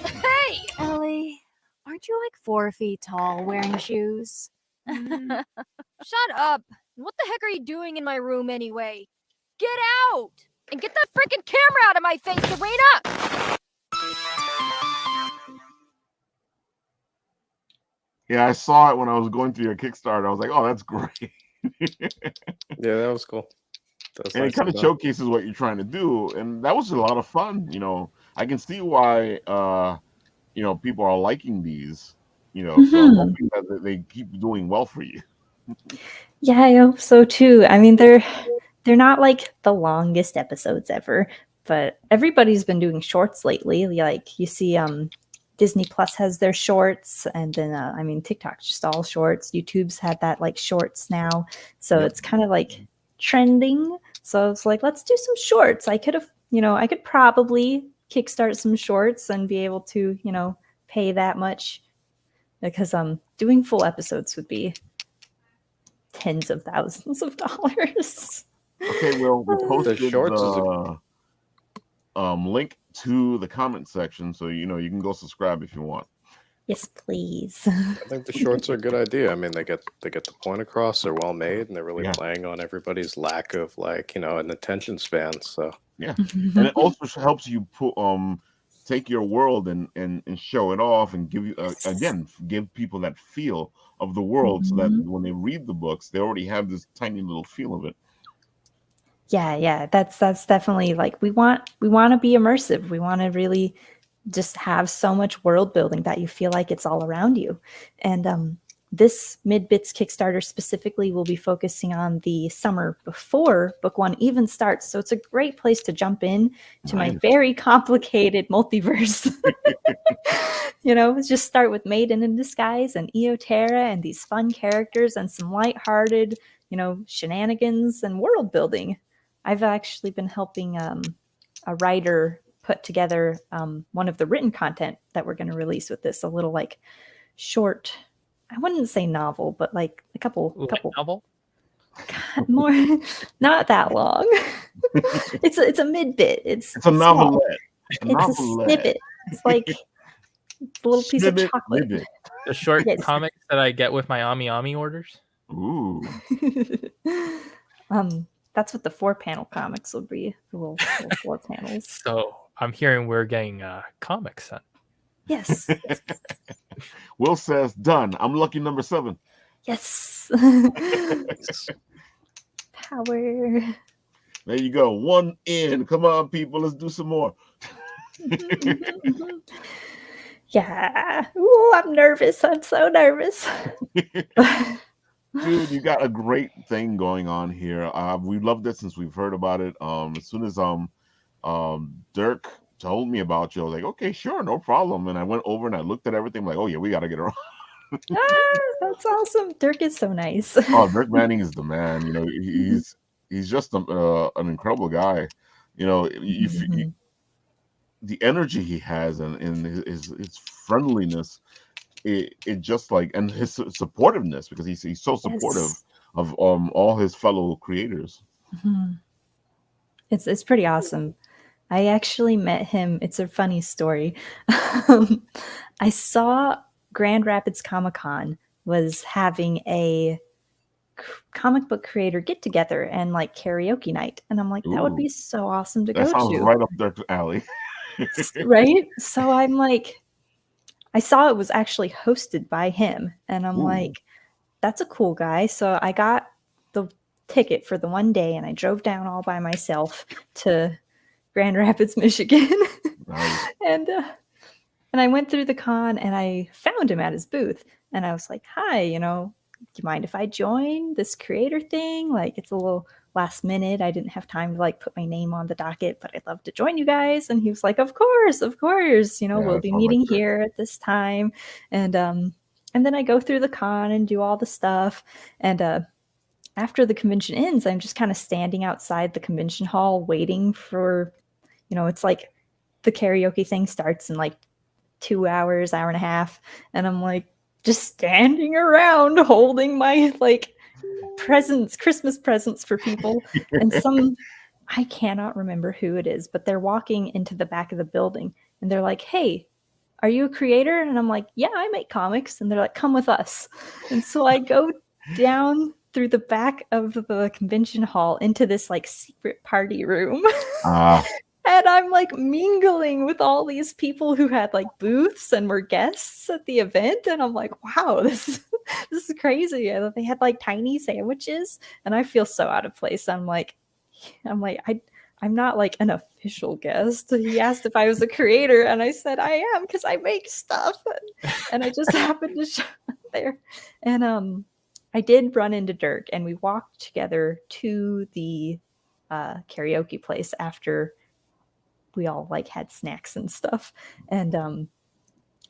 Hey, Ellie. Aren't you like 4 feet tall wearing shoes? Shut up. What the heck are you doing in my room anyway? Get out! And get that freaking camera out of my face, Serena! Yeah, I saw it when I was going through your Kickstarter. I was like, oh, that's great. Yeah, that was cool. And it kind of showcases what you're trying to do, and that was a lot of fun. I can see why people are liking these. So I'm hoping that they keep doing well for you. Yeah, I hope so too. I mean, they're not like the longest episodes ever, but everybody's been doing shorts lately. Like you see Disney Plus has their shorts, and then I mean TikTok's just all shorts. YouTube's had that like shorts now, so it's kind of like trending. So it's like, let's do some shorts. I could have, I could probably kickstart some shorts and be able to, pay that much, because doing full episodes would be tens of thousands of dollars. Okay, well, we posted shorts is the link to the comment section, so you can go subscribe if you want. Yes, please. I think the shorts are a good idea. I mean, they get the point across. They're well made, and they're really playing on everybody's lack of an attention span. So yeah, and it also helps you take your world and show it off, and give you give people that feel of the world, so that when they read the books, they already have this tiny little feel of it. Yeah, that's definitely like we want to be immersive. We want to really just have so much world building that you feel like it's all around you. And this Mid-Bits Kickstarter specifically will be focusing on the summer before book 1 even starts. So it's a great place to jump in to my very complicated multiverse. Just start with Maiden in Disguise and Eoterra and these fun characters and some lighthearted, shenanigans and world building. I've actually been helping a writer put together one of the written content that we're going to release with this, a little like short, I wouldn't say novel, but like a couple novel. God, more not that long. it's a mid-bit. It's a novelette. It's a snippet. It's like a little piece of chocolate. The short comics that I get with my Ami orders. Ooh. That's what the 4-panel comics will be. The little 4 panels. So I'm hearing we're getting comics then. Yes. Will says, done. I'm lucky number 7. Yes. Power. There you go. 1 in. Come on, people. Let's do some more. Yeah. Ooh, I'm nervous. I'm so nervous. Dude, you got a great thing going on here. We loved it since we've heard about it. As soon as Dirk told me about you, I was like, okay, sure, no problem. And I went over and I looked at everything, like, oh yeah, we got to get her on. That's awesome. Dirk is so nice. Oh, Dirk Manning is the man. He's just an incredible guy. The energy he has and his friendliness. It just like, and his supportiveness, because he's so supportive of all his fellow creators. It's pretty awesome. I actually met him. It's a funny story. I saw Grand Rapids Comic-Con was having a comic book creator get together and like karaoke night, and I'm like, that would be so awesome to go to. That sounds right up Dirk's alley. Right? So I'm like, I saw it was actually hosted by him, and I'm like, that's a cool guy. So I got the ticket for the one day, and I drove down all by myself to Grand Rapids, Michigan. Nice. And I went through the con, and I found him at his booth, and I was like, hi, do you mind if I join this creator thing? Like, it's a little last minute. I didn't have time to like put my name on the docket, but I'd love to join you guys. And he was like, of course, we'll be meeting here at this time. And then I go through the con and do all the stuff. And after the convention ends, I'm just kind of standing outside the convention hall waiting for, it's like the karaoke thing starts in like 2 hours, hour and a half. And I'm like just standing around holding my like Christmas presents for people. And I cannot remember who it is, but they're walking into the back of the building and they're like, hey, are you a creator? And I'm like, yeah, I make comics. And they're like, come with us. And so I go down through the back of the convention hall into this like secret party room. And I'm like mingling with all these people who had like booths and were guests at the event. And I'm like, wow, this is crazy. And they had like tiny sandwiches, and I feel so out of place. I'm like, I'm not like an official guest. He asked if I was a creator, and I said I am because I make stuff. And I just happened to show up there. And I did run into Dirk, and we walked together to the karaoke place after we all like had snacks and stuff. And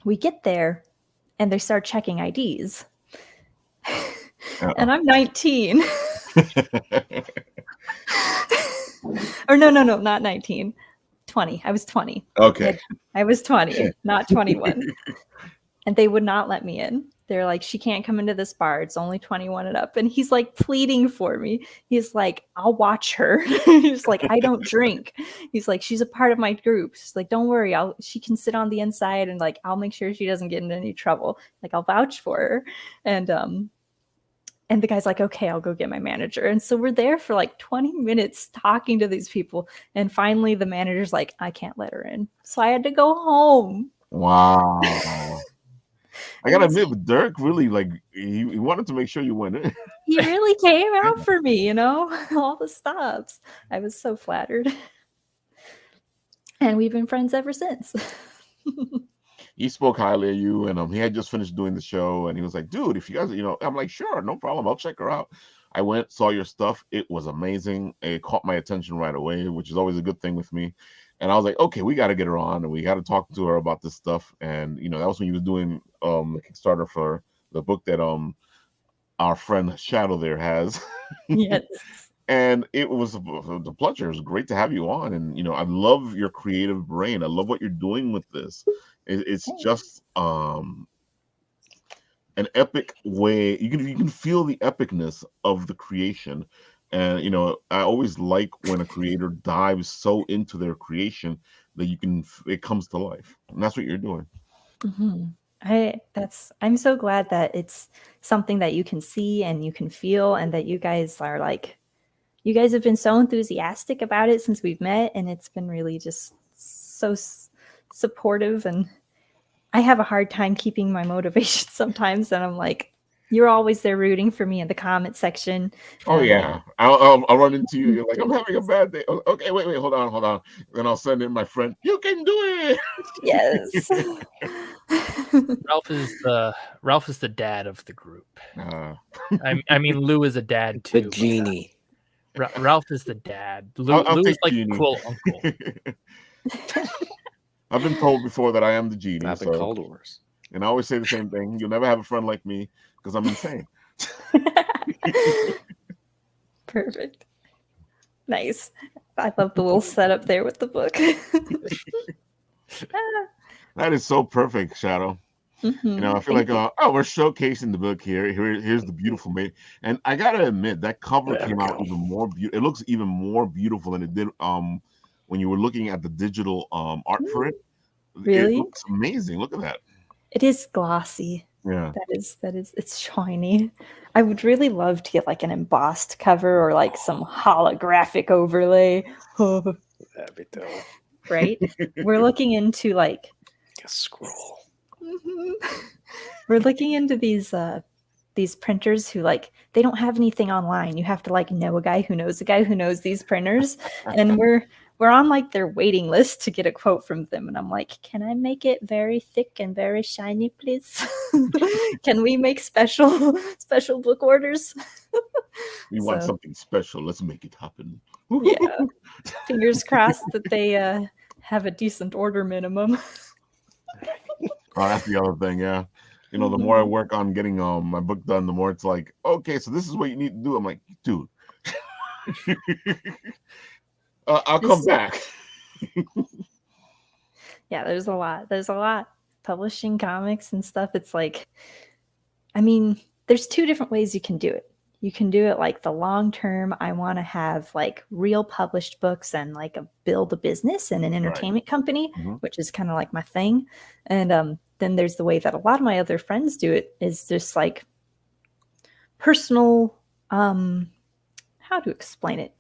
We get there and they start checking IDs. And I'm 19. Or no, not 19. 20. I was 20. Okay. I was 20, not 21. And they would not let me in. They're like, she can't come into this bar. It's only 21 and up. And he's like pleading for me. He's like, I'll watch her. He's like, I don't drink. He's like, she's a part of my group. She's like, don't worry. She can sit on the inside and like, I'll make sure she doesn't get into any trouble. Like, I'll vouch for her. And the guy's like, okay, I'll go get my manager. And so we're there for like 20 minutes talking to these people. And finally the manager's like, I can't let her in. So I had to go home. Wow. I gotta admit, but Dirk really like he wanted to make sure you went in. He really came out for me, you know, all the stops. I was so flattered. And we've been friends ever since. He spoke highly of you, and he had just finished doing the show, and he was like, dude, if you guys, I'm like, sure, no problem, I'll check her out. I went, saw your stuff. It was amazing. It caught my attention right away, which is always a good thing with me. And I was like, okay, we got to get her on, and we got to talk to her about this stuff. And that was when you was doing the Kickstarter for the book that our friend Shadow there has. Yes. And it was a pleasure. It was great to have you on. And I love your creative brain. I love what you're doing with this. It's just an epic way. You can feel the epicness of the creation. And I always like when a creator dives so into their creation that it comes to life. And that's what you're doing. Mm-hmm. I'm so glad that it's something that you can see and you can feel, and that you guys have been so enthusiastic about it since we've met, and it's been really just so supportive. And I have a hard time keeping my motivation sometimes, and I'm like, you're always there rooting for me in the comment section. Oh yeah, I'll run into you. You're like, I'm having a bad day. Okay, wait, hold on. Then I'll send in my friend. You can do it. Yes. Ralph is the dad of the group. I mean, Lou is a dad too. The genie. Ralph is the dad. Lou is like genie. cool uncle. I've been told before that I am the genie. I've been called worse. And I always say the same thing. You'll never have a friend like me because I'm insane. Perfect. Nice. I love the little setup there with the book. That is so perfect, Shadow. Mm-hmm. I feel like we're showcasing the book here. Here's the beautiful Maiden. And I gotta admit, that cover came out even more beautiful. It looks even more beautiful than it did when you were looking at the digital art for it. Really? It looks amazing. Look at that. It is glossy. Yeah. That is it's shiny. I would really love to get like an embossed cover or like some holographic overlay. That'd be dope. Right? We're looking into like a scroll. Mm-hmm. We're looking into these printers who like they don't have anything online. You have to like know a guy who knows these printers, and we're on like their waiting list to get a quote from them. And I'm like, can I make it very thick and very shiny, please? Can we make special book orders? We want something special. Let's make it happen. Yeah. Fingers crossed that they have a decent order minimum. Oh, that's the other thing, yeah. The more I work on getting my book done, the more it's like, okay, so this is what you need to do. I'm like, dude, I'll come back. Yeah, there's a lot. Publishing comics and stuff. It's like, I mean, there's two different ways you can do it. You can do it like the long term. I want to have like real published books and like build a business and an entertainment company, which is kind of like my thing. And then there's the way that a lot of my other friends do it is just like personal, how to explain it?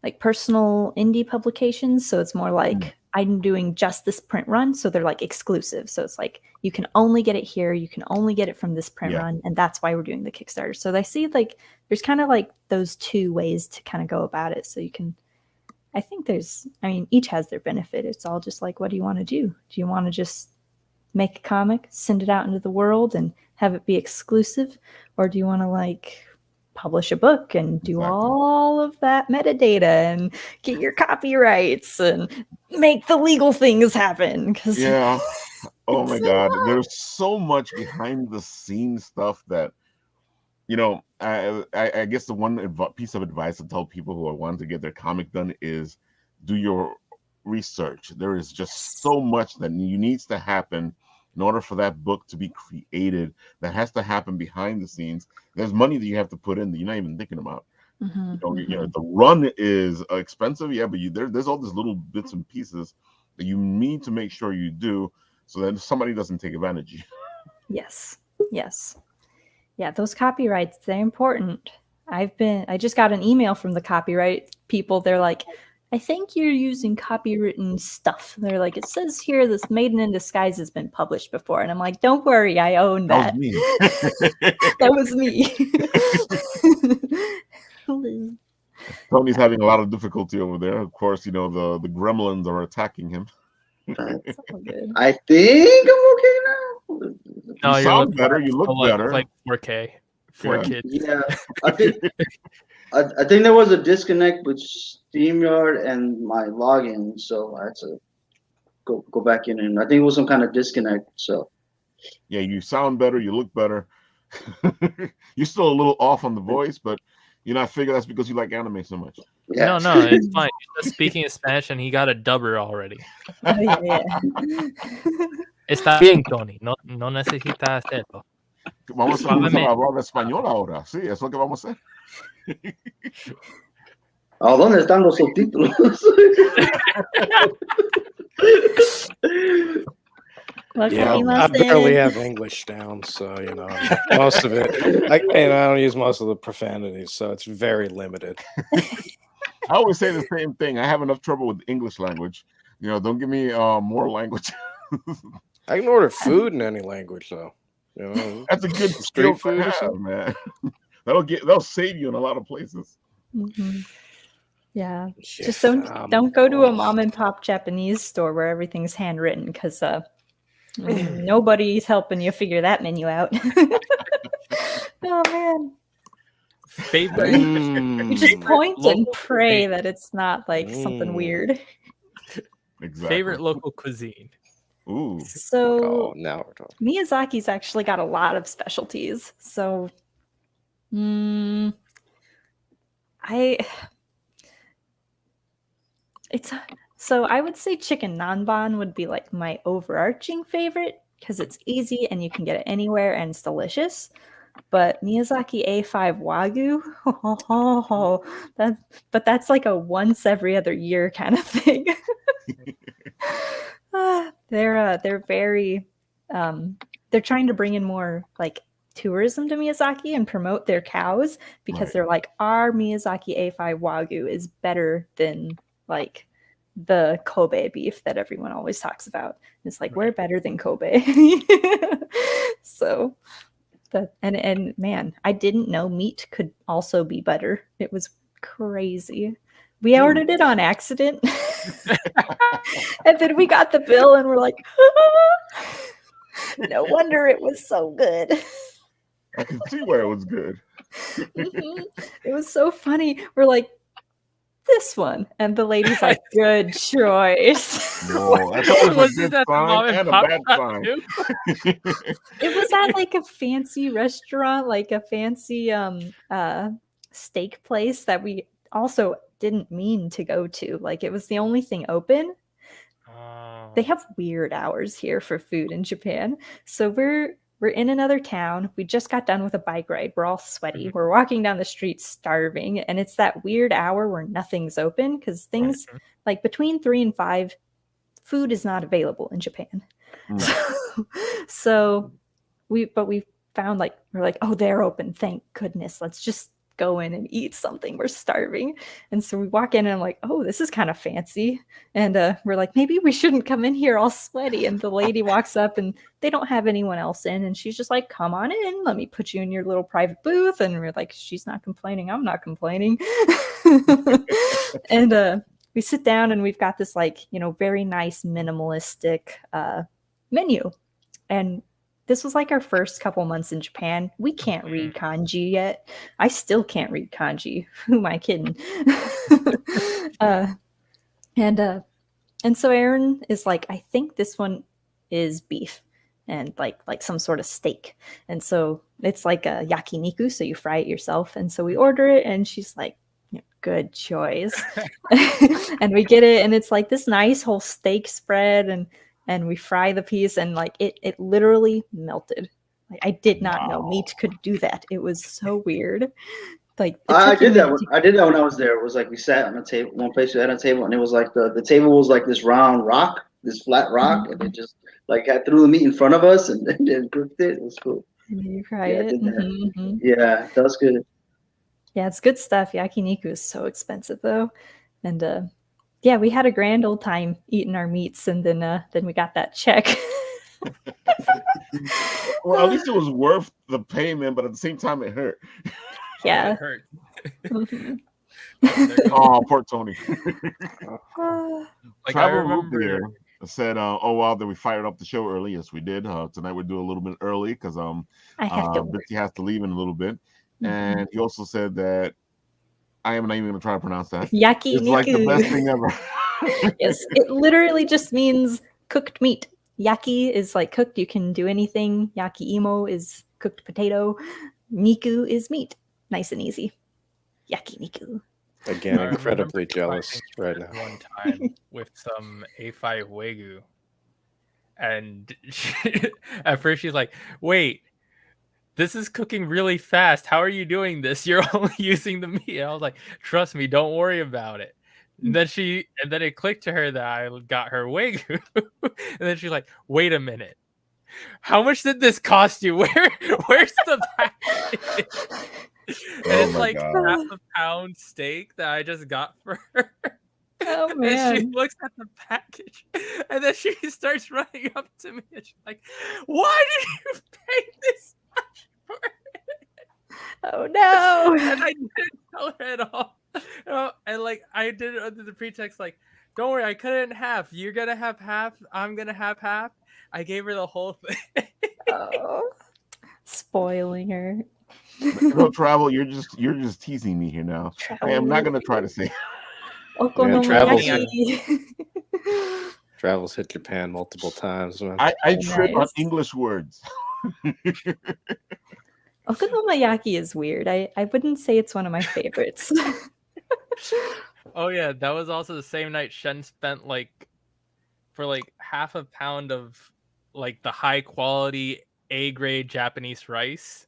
Like personal indie publications. So it's more like I'm doing just this print run. So they're like exclusive. So it's like, you can only get it here. You can only get it from this print run. And that's why we're doing the Kickstarter. So I see like, there's kind of like those two ways to kind of go about it. So you can, I think each has their benefit. It's all just like, what do you want to do? Do you want to just make a comic, send it out into the world and have it be exclusive? Or do you want to like publish a book and do all of that metadata and get your copyrights and make the legal things happen? Yeah, Oh It's my a God, lot. there's so much behind the scenes stuff that I guess the one piece of advice to tell people who are wanting to get their comic done is do your research. There is just so much that needs to happen in order for that book to be created. That has to happen behind the scenes. There's money that you have to put in that you're not even thinking about. The run is expensive, yeah, but there's all these little bits and pieces that you need to make sure you do so that somebody doesn't take advantage of you. Yes. Yes. Yeah, those copyrights, they're important. I just got an email from the copyright people. They're like, I think you're using copywritten stuff. They're like, it says here this Maiden in Disguise has been published before. And I'm like, don't worry, I own that. That was me. Tony's having a lot of difficulty over there. Of course, the gremlins are attacking him. It's all good. I think I'm okay now. You sound better. You look better. Like 4K for kids. Yeah, I think there was a disconnect with StreamYard and my login, so I had to go back in, and I think it was some kind of disconnect. So yeah, you sound better. You look better. You're still a little off on the voice, but I figure that's because you like anime so much. Yeah. No, it's fine. He's just speaking Spanish and he got a dubber already. Oh, yeah. Está bien, Tony. No necesitas hacerlo. Vamos a hablar español ahora. Sí, eso es lo que vamos a hacer. ¿A dónde están los subtítulos? Yeah, I barely have English down, so most of it. I don't use most of the profanities, so it's very limited. I always say the same thing. I have enough trouble with the English language. Don't give me more language. I can order food in any language, though. That's a good skill to have, man. That'll save you in a lot of places. Mm-hmm. Yeah, just don't go to a mom and pop Japanese store where everything's handwritten, because nobody's helping you figure that menu out. Oh man. Favorite. You just point and pray that it's not like something weird. Exactly. Favorite local cuisine. Ooh. So now we're talking. Miyazaki's actually got a lot of specialties. So I would say chicken nanban would be like my overarching favorite because it's easy and you can get it anywhere and it's delicious. But Miyazaki A5 Wagyu, that's like a once every other year kind of thing. They're very they're trying to bring in more like tourism to Miyazaki and promote their cows because they're like, our Miyazaki A5 Wagyu is better than like the Kobe beef that everyone always talks about. It's like, we're better than Kobe. So and man, I didn't know meat could also be butter. It was crazy. We ordered it on accident. And then we got the bill and we're like, no wonder it was so good. I can see where it was good. It was so funny. We're like, this one. And the lady's like, good choice. No, that's always a good sign and a bad sign. It was at like a fancy restaurant, like a fancy steak place that we also didn't mean to go to. Like it was the only thing open. They have weird hours here for food in Japan. So we're in another town. We just got done with a bike ride. We're all sweaty. We're walking down the street starving. And it's that weird hour where nothing's open because things like between 3 and 5, food is not available in Japan. So we found we're like, oh, they're open. Thank goodness. Let's just go in and eat something. We're starving. And so we walk in and I'm like, oh, this is kind of fancy. And we're like, maybe we shouldn't come in here all sweaty. And the lady walks up and they don't have anyone else in. And she's just like, come on in. Let me put you in your little private booth. And we're like, she's not complaining. I'm not complaining. And we sit down and we've got this very nice minimalistic menu. And this was like our first couple months in Japan. We can't read kanji yet. I still can't read kanji. Who am I kidding? And so Aaron is like, I think this one is beef and like some sort of steak. And so it's like a yakiniku, so you fry it yourself. And so we order it, and she's like, good choice. And we get it, and it's like this nice whole steak spread, and we fry the piece, and like it literally melted. Like, I did not know meat could do that. It was so weird. Like I did that. I did that when I was there. It was like we sat on a table. One place we had a table, and it was like the table was like this round rock, this flat rock, and it just like had threw the meat in front of us and then cooked it. It was cool. You fry Yeah, I it. did that. Mhm. Yeah, that was good. Yeah, it's good stuff. Yakiniku is so expensive though, and yeah, we had a grand old time eating our meats, and then we got that check. Well, at least it was worth the payment, but at the same time, it hurt. Yeah. It hurt. Oh, poor Tony. Like, I Travel remember- Root Beer said, "Oh wow, that we fired up the show early." Yes, we did. Tonight we're doing a little bit early because I have to work. Bitsy has to leave in a little bit, Mhm. and he also said that I am not even going to try to pronounce that. Yakiniku. It's like the best thing ever. Yes, it literally just means cooked meat. Yaki is like cooked. You can do anything. Yaki imo is cooked potato. Niku is meat. Nice and easy. Yakiniku. Again, I incredibly remember jealous right now. one time with some A5 Wagyu, and at first she's like, "Wait, this is cooking really fast. How are you doing this? You're only using the meat." And I was like, "Trust me, don't worry about it." And then it clicked to her that I got her Wagyu, and then she's like, "Wait a minute, how much did this cost you? Where's the package?" And Oh it's my like God. half a pound steak that I just got for her. Oh And she man. looks at the package, and then she starts running up to me, and she's like, "Why did you pay this much for it?" Oh no. And I didn't tell her at all. And like I did it under the pretext, like, "Don't worry, I cut it in half. You're gonna have half. I'm gonna have half." I gave her the whole thing. Oh, spoiling her. No, Travel, you're just teasing me here now. I am not going to try to say. Travel's hit Japan multiple times, man. I trip on Nice. English words. Okonomiyaki is weird. I wouldn't say it's one of my favorites. Oh yeah, that was also the same night Shen spent like for like half a pound of like the high quality A grade Japanese rice.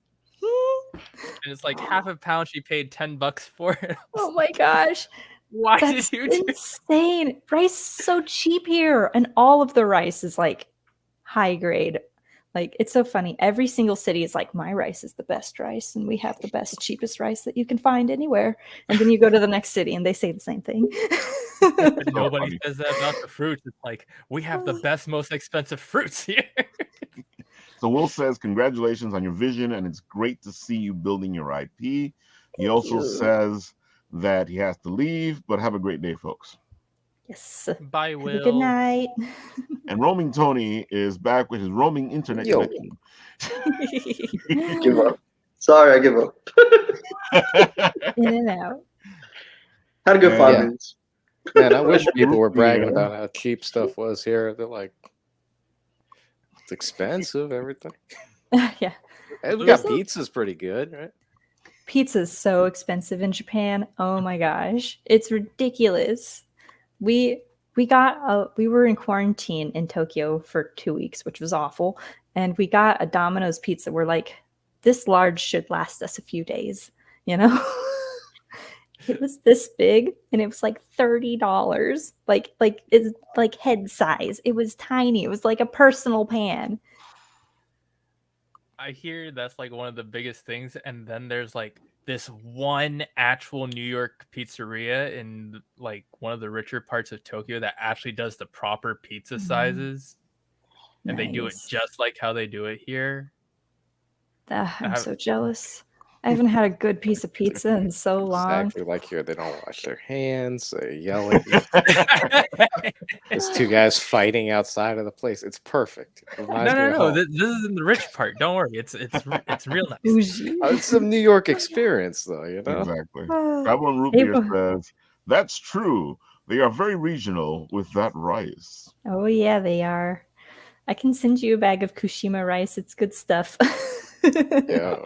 And it's like half a pound she paid $10 for it. Oh my gosh. Why That's did you do insane? Rice is so cheap here, and all of the rice is like high grade. Like, it's so funny. Every single city is like, my rice is the best rice, and we have the best, cheapest rice that you can find anywhere. And then you go to the next city, and they say the same thing. But nobody says that about the fruits. It's like, we have the best, most expensive fruits here. So Will says, congratulations on your vision, and it's great to see you building your IP. He also you. says that he has to leave, but have a great day, folks. Yes. Bye, Have a Will. good night. And Roaming Tony is back with his roaming internet Yo. connection. Give up. Sorry, I give up. In and out. Had a good Yeah. 5 minutes. Man, I wish people were bragging Yeah. about how cheap stuff was here. They're like, it's expensive, everything. Yeah. And we got pizza's pretty good, right? Pizza's so expensive in Japan. Oh my gosh. It's ridiculous. We were in quarantine in Tokyo for 2 weeks, which was awful. And we got a Domino's pizza. We're like, this large should last us a few days, you know? It was this big, and it was like $30. Like it's like head size. It was tiny. It was like a personal pan. I hear that's like one of the biggest things, and then there's like this one actual New York pizzeria in like one of the richer parts of Tokyo that actually does the proper pizza sizes, and they do it Nice. just like how they do it here. I'm so jealous. I haven't had a good piece of pizza in so long. Exactly like here. They don't wash their hands. They yell at you. There's two guys fighting outside of the place. It's perfect. It reminds me of No. home. This is in the rich part. Don't worry. It's real nice. It's some New York experience, though. You know. Exactly. Travel and Root Beer says, that's true. They are very regional with that rice. Oh yeah, they are. I can send you a bag of Kushima rice. It's good stuff. Yeah.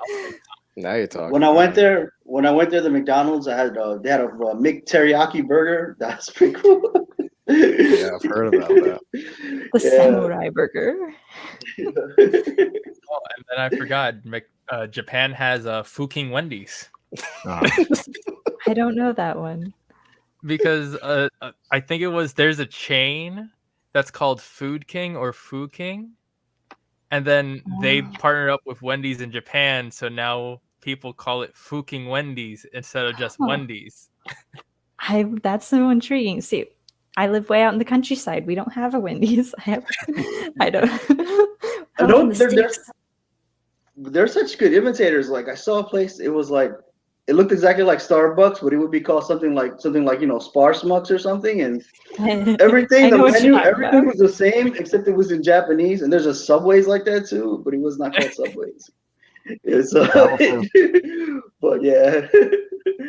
Now you're talking. When I went there, the McDonald's, they had a Mick teriyaki burger. That's pretty cool. Yeah, I've heard about that. The samurai burger. Oh, and then I forgot. Japan has Fuking Wendy's. I don't know that one. Because I think there's a chain that's called Food King or Fu King, and then they partnered up with Wendy's in Japan, so now people call it Fuking Wendy's instead of just Wendy's. That's so intriguing. See, I live way out in the countryside. We don't have a Wendy's. I don't. They're such good imitators. Like I saw a place. It looked exactly like Starbucks, but it would be called something like Sparsmucks or something. And everything, the menu, everything was the same except it was in Japanese. And there's a Subways like that too, but it was not called Subways. It's but yeah.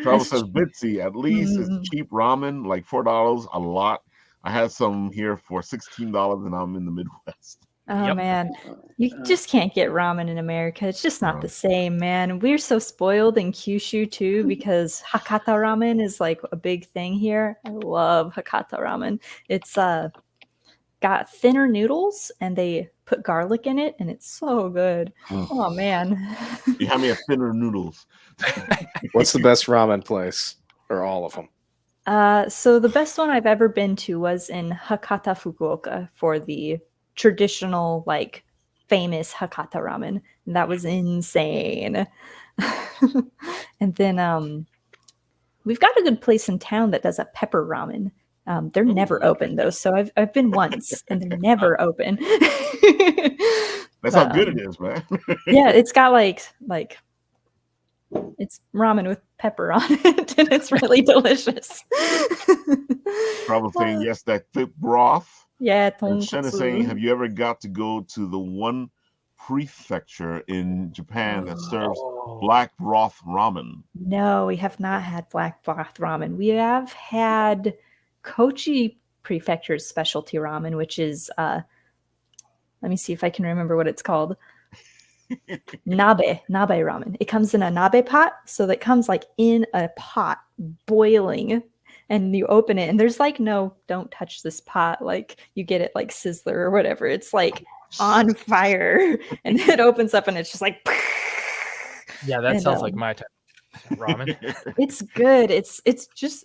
Travel says Bitsy, at least it's cheap ramen, like $4 a lot. I had some here for $16 and I'm in the Midwest. Oh man, you just can't get ramen in America. It's just not the same, man. We're so spoiled in Kyushu too because Hakata ramen is like a big thing here. I love Hakata ramen. It's got thinner noodles and they put garlic in it and it's so good. Oh man. You have me a thinner noodles. What's the best ramen place? Or all of them? So the best one I've ever been to was in Hakata, Fukuoka for the traditional, like, famous Hakata ramen. And that was insane. And then we've got a good place in town that does a pepper ramen. They're never open though, so I've been once and they're never open. That's how good it is, man. Yeah, it's got like it's ramen with pepper on it, and it's really delicious. Probably saying yes, that thick broth. Yeah, and Shen is saying, have you ever got to go to the one prefecture in Japan that serves black broth ramen? No, we have not had black broth ramen. We have had Kochi Prefecture's specialty ramen, which is let me see if I can remember what it's called. Nabe ramen. It comes in a nabe pot, so that comes like in a pot boiling, and you open it and there's like no, don't touch this pot, like you get it like Sizzler or whatever. It's like on fire and it opens up and it's just like yeah, that sounds like my type of ramen. It's good. It's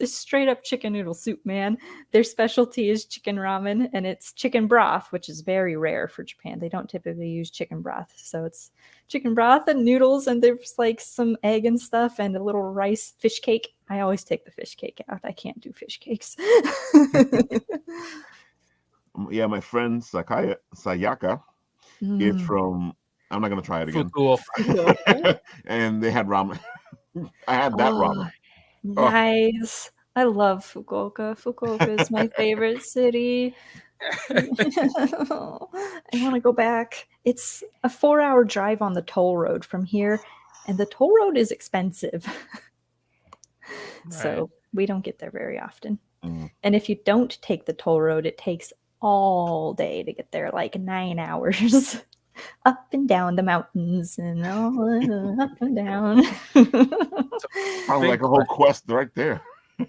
straight up chicken noodle soup, man. Their specialty is chicken ramen, and it's chicken broth, which is very rare for Japan. They don't typically use chicken broth, so it's chicken broth and noodles, and there's like some egg and stuff and a little rice fish cake. I always take the fish cake out. I can't do fish cakes. Yeah, my friend Sayaka is from, I'm not gonna try it again. And they had ramen. I had that ramen. Nice. I love Fukuoka. Fukuoka is my favorite city. I want to go back. It's a 4-hour drive on the toll road from here, and the toll road is expensive. So we don't get there very often. And if you don't take the toll road, it takes all day to get there, like 9 hours. Up and down the mountains and all up and down. Probably like a whole quest right there.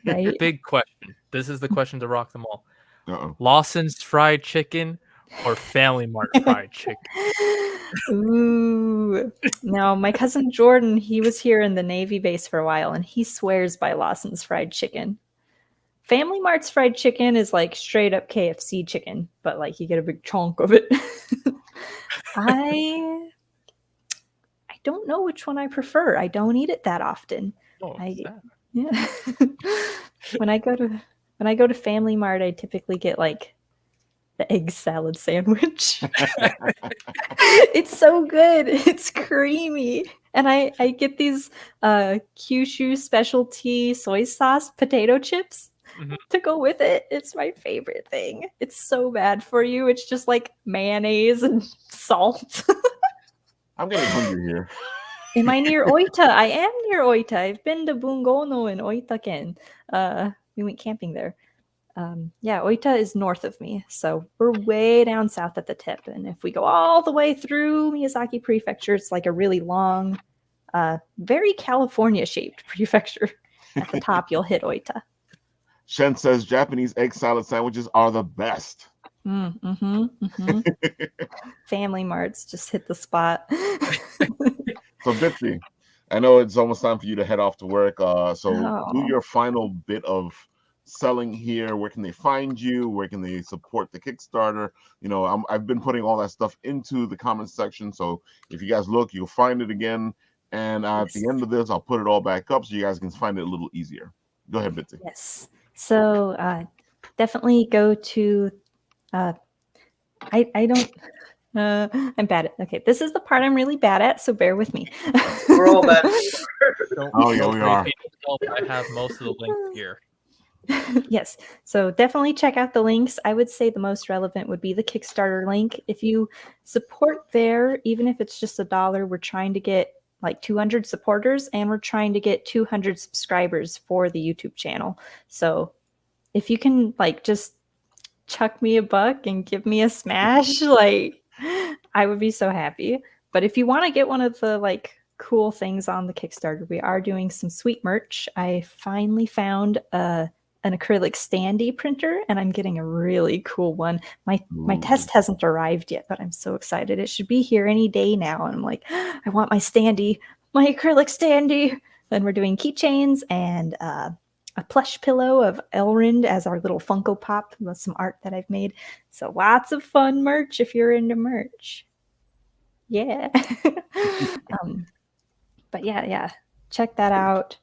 Right? Big question. This is the question to rock them all. Uh-oh. Lawson's fried chicken or Family Mart fried chicken? Ooh. No, my cousin Jordan, he was here in the Navy base for a while, and he swears by Lawson's fried chicken. Family Mart's fried chicken is like straight up KFC chicken, but like you get a big chunk of it. I don't know which one I prefer. I don't eat it that often. Yeah. When I go to Family Mart, I typically get like the egg salad sandwich. It's so good. It's creamy. And I get these Kyushu specialty soy sauce potato chips to go with it. It's my favorite thing. It's so bad for you. It's just like mayonnaise and salt. I'm getting hungry here. Am I near Oita? I am near Oita. I've been to Bungono in Oita-ken. We went camping there. Yeah, Oita is north of me, so we're way down south at the tip. And if we go all the way through Miyazaki Prefecture, it's like a really long, very California-shaped prefecture. At the top, you'll hit Oita. Shen says Japanese egg salad sandwiches are the best. Family Marts just hit the spot. So Bitsy, I know it's almost time for you to head off to work. So do Oh. your final bit of selling here. Where can they find you? Where can they support the Kickstarter? You know, I've been putting all that stuff into the comments section. So if you guys look, you'll find it again. And at the end of this, I'll put it all back up so you guys can find it a little easier. Go ahead, Bitsy. Yes. So definitely go to. I don't. I'm bad at. Okay, this is the part I'm really bad at, so bear with me. We're all bad. Oh yeah, we are. I have most of the links here. Yes. So definitely check out the links. I would say the most relevant would be the Kickstarter link. If you support there, even if it's just $1, we're trying to get like 200 supporters, and we're trying to get 200 subscribers for the YouTube channel. So if you can like just chuck me $1 and give me a smash, like I would be so happy. But if you want to get one of the like cool things on the Kickstarter, we are doing some sweet merch. I finally found an acrylic standee printer, and I'm getting a really cool one. My test hasn't arrived yet, but I'm so excited. It should be here any day now. And I'm like, I want my standee, my acrylic standee. Then we're doing keychains and a plush pillow of Elrond as our little Funko Pop with some art that I've made. So lots of fun merch if you're into merch. Yeah. But yeah, check that out.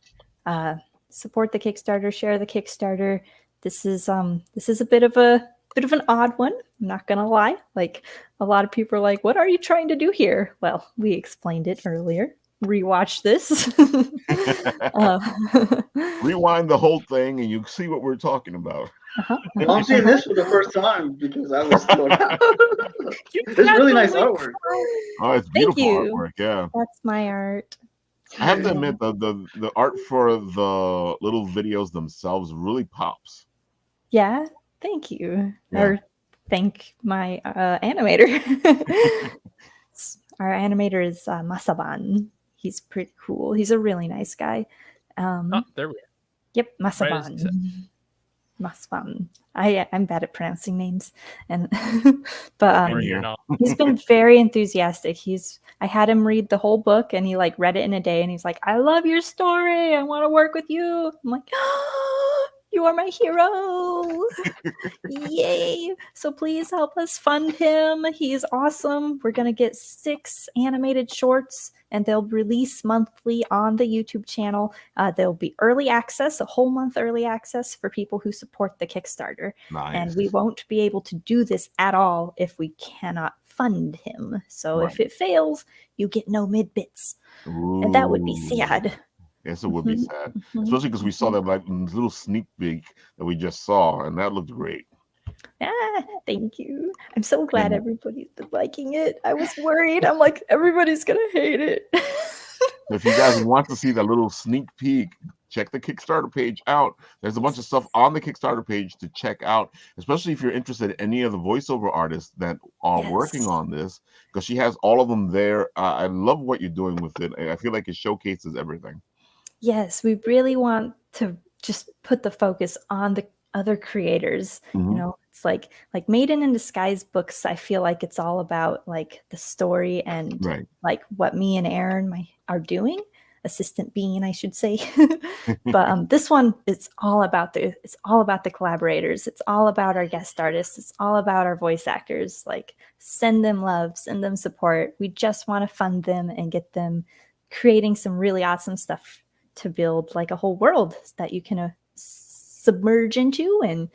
Support the Kickstarter, share the Kickstarter. This is a bit of an odd one. I'm not gonna lie. Like a lot of people are like, "What are you trying to do here?" Well, we explained it earlier. Rewatch this. Rewind the whole thing, and you see what we're talking about. Well, I'm seeing this for the first time because I was still around. It's really nice artwork. Oh, it's beautiful artwork. Yeah, that's my art. I have to admit the art for the little videos themselves really pops. Yeah, thank you. Yeah. Or thank my animator. Our animator is Masaban. He's pretty cool. He's a really nice guy. There we go. Yep, Right as Masaban. you said. Masaban. I'm bad at pronouncing names, and but You're not. he's been very enthusiastic. I had him read the whole book, and he like read it in a day, and he's like, "I love your story. I want to work with you." I'm like, "Oh, you are my hero!" Yay! So please help us fund him. He's awesome. We're gonna get 6 animated shorts, and they'll release monthly on the YouTube channel. There'll be early access, a whole month early access for people who support the Kickstarter. Nice. And we won't be able to do this at all if we cannot fund him. So if it fails, you get no mid bits. And that would be sad. Yes, it would be sad, especially because we saw that like little sneak peek that we just saw, and that looked great. Thank you. I'm so glad everybody's been liking it. I was worried. I'm like, everybody's gonna hate it. If you guys want to see that little sneak peek, check the Kickstarter page out. There's a bunch of stuff on the Kickstarter page to check out, especially if you're interested in any of the voiceover artists that are working on this, because she has all of them there. I love what you're doing with it. I feel like it showcases everything. Yes, we really want to just put the focus on the other creators. You know, it's like Maiden in Disguise books. I feel like it's all about like the story and like what me and Aaron are doing. Assistant Bean, I should say. But this one, it's all about the collaborators. It's all about our guest artists. It's all about our voice actors. Like, send them love, send them support. We just want to fund them and get them creating some really awesome stuff to build like a whole world that you can submerge into and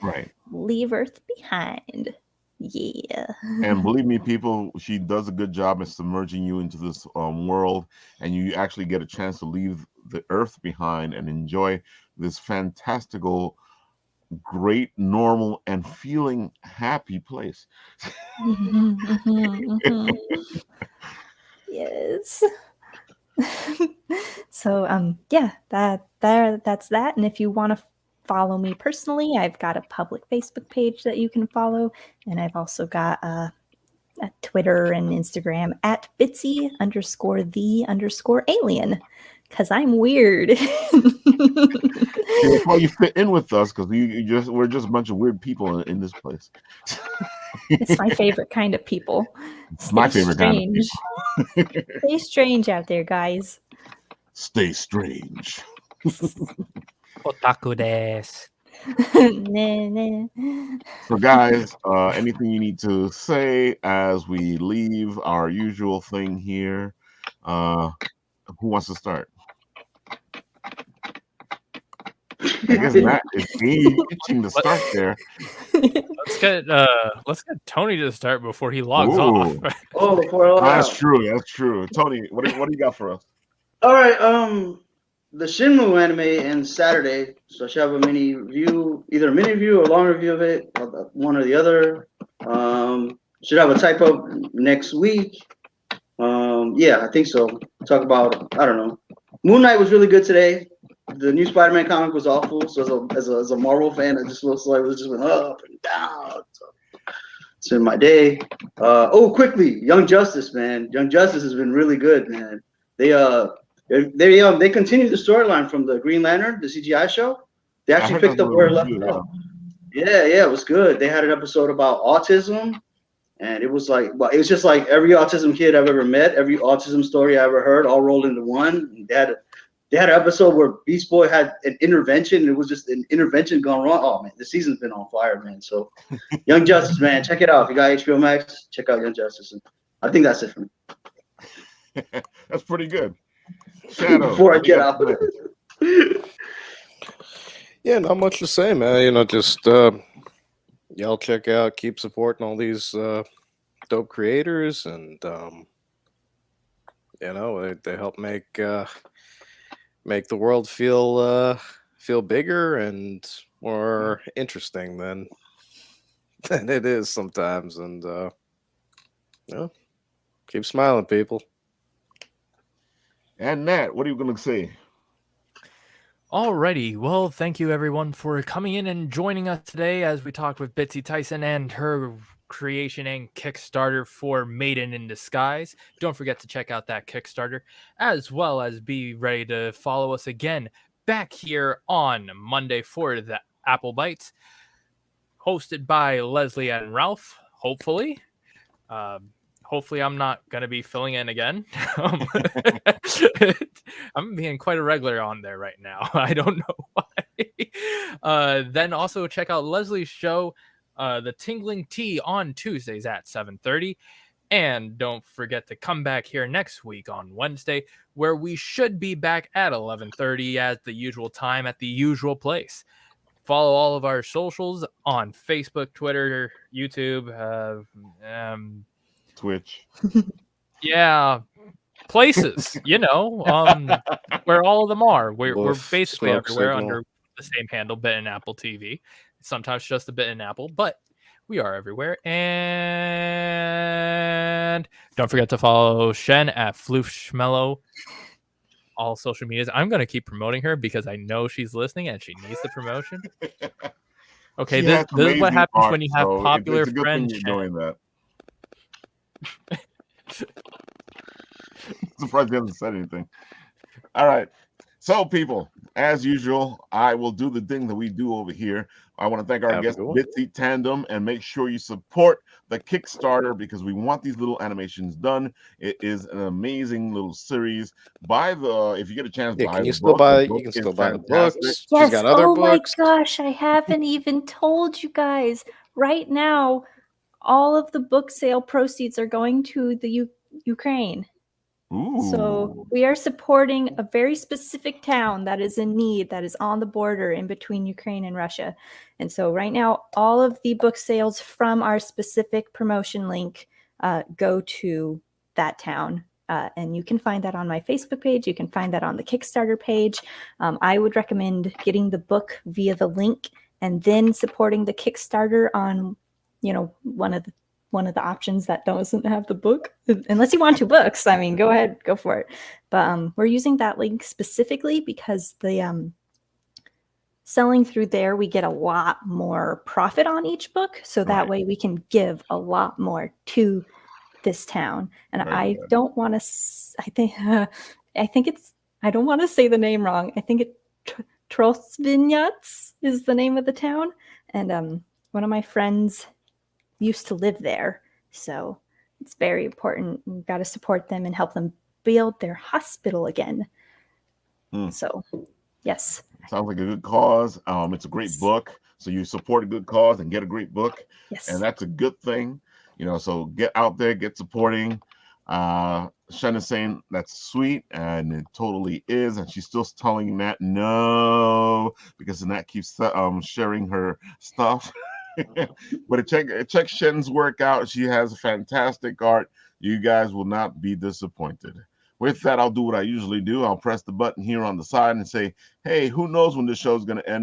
leave Earth behind. Yeah. And believe me, people, she does a good job at submerging you into this world, and you actually get a chance to leave the Earth behind and enjoy this fantastical, great, normal, and feeling happy place. Yes. So yeah, that's that. And if you want to follow me personally, I've got a public Facebook page that you can follow, and I've also got a Twitter and Instagram at Bitsy_the_alien, because I'm weird. That's why you fit in with us, because we're just a bunch of weird people in this place. It's my favorite kind of people. It's my favorite strange. kind of people. Stay strange out there, guys. Stay strange. Otaku desu. So, guys, anything you need to say as we leave our usual thing here? Who wants to start? I guess Matt is itching to start there. Let's get Tony to start before he logs off. That's true. That's true. Tony, what do you got for us? All right. The Shinmu anime ends Saturday, so I should have a mini review, either a mini review or a long review of it, one or the other. Should have a type up next week. Yeah, I think so. Talk about, I don't know. Moon Knight was really good today. The new Spider-Man comic was awful. So as a Marvel fan, it just looks like it just went up and down. So it's been my day. Quickly, Young Justice, man. Young Justice has been really good, man. They continued the storyline from the Green Lantern, the CGI show. They actually picked up where it left off. Yeah, it was good. They had an episode about autism, and it was just like every autism kid I've ever met, every autism story I ever heard, all rolled into one. They had an episode where Beast Boy had an intervention, and it was just an intervention gone wrong. Oh man, the season's been on fire, man. So, Young Justice, man, check it out. If you got HBO Max, check out Young Justice. And I think that's it for me. That's pretty good. Shadow, before I get out. Yeah, not much to say, man. Just y'all check out, keep supporting all these dope creators, and they help make the world feel bigger and more interesting than it is sometimes. And keep smiling, people. And Nat, what are you going to say? Alrighty, well, thank you everyone for coming in and joining us today as we talked with Bitsy Tyson and her creation and Kickstarter for Maiden in Disguise. Don't forget to check out that Kickstarter, as well as be ready to follow us again back here on Monday for the Apple Bites, hosted by Leslie and Ralph, hopefully. Hopefully I'm not going to be filling in again. I'm being quite a regular on there right now. I don't know why. Then also check out Leslie's show, The Tingling Tea, on Tuesdays at 7:30. And don't forget to come back here next week on Wednesday, where we should be back at 11:30 at the usual time at the usual place. Follow all of our socials on Facebook, Twitter, YouTube, Twitch. Yeah, places, where all of them are. We're basically everywhere under the same handle, Bit and Apple TV. Sometimes just a Bit and Apple, but we are everywhere. And don't forget to follow Shen at Floofschmello, all social medias. I'm going to keep promoting her because I know she's listening and she needs the promotion. Okay, this is what happens when you have popular friends. Doing that. Surprised you haven't said anything. All right. So, people, as usual, I will do the thing that we do over here. I want to thank our guest, Bitsy Tandem, and make sure you support the Kickstarter because we want these little animations done. It is an amazing little series. If you get a chance, buy the book. You can still buy the books. Yes. Got other books. My gosh, I haven't even told you guys. Right now, all of the book sale proceeds are going to the Ukraine. Ooh. So we are supporting a very specific town that is in need, that is on the border in between Ukraine and Russia. And so right now, all of the book sales from our specific promotion link go to that town. And you can find that on my Facebook page. You can find that on the Kickstarter page. I would recommend getting the book via the link and then supporting the Kickstarter on, one of the options that doesn't have the book, unless you want 2 books. I mean, go ahead, go for it. But we're using that link specifically because the selling through there, we get a lot more profit on each book. So that way we can give a lot more to this town. And I don't want to, I think it's, I don't want to say the name wrong. I think Trosvinyats is the name of the town. And one of my friends used to live there. So it's very important. We've got to support them and help them build their hospital again. So, yes. Sounds like a good cause. It's a great book. So you support a good cause and get a great book. Yes. And that's a good thing. You know, so get out there, get supporting. Shen is saying that's sweet, and it totally is. And she's still telling Nat no, because Nat keeps sharing her stuff. But check Shen's work out. She has fantastic art. You guys will not be disappointed. With that, I'll do what I usually do. I'll press the button here on the side and say, hey, who knows when this show is going to end?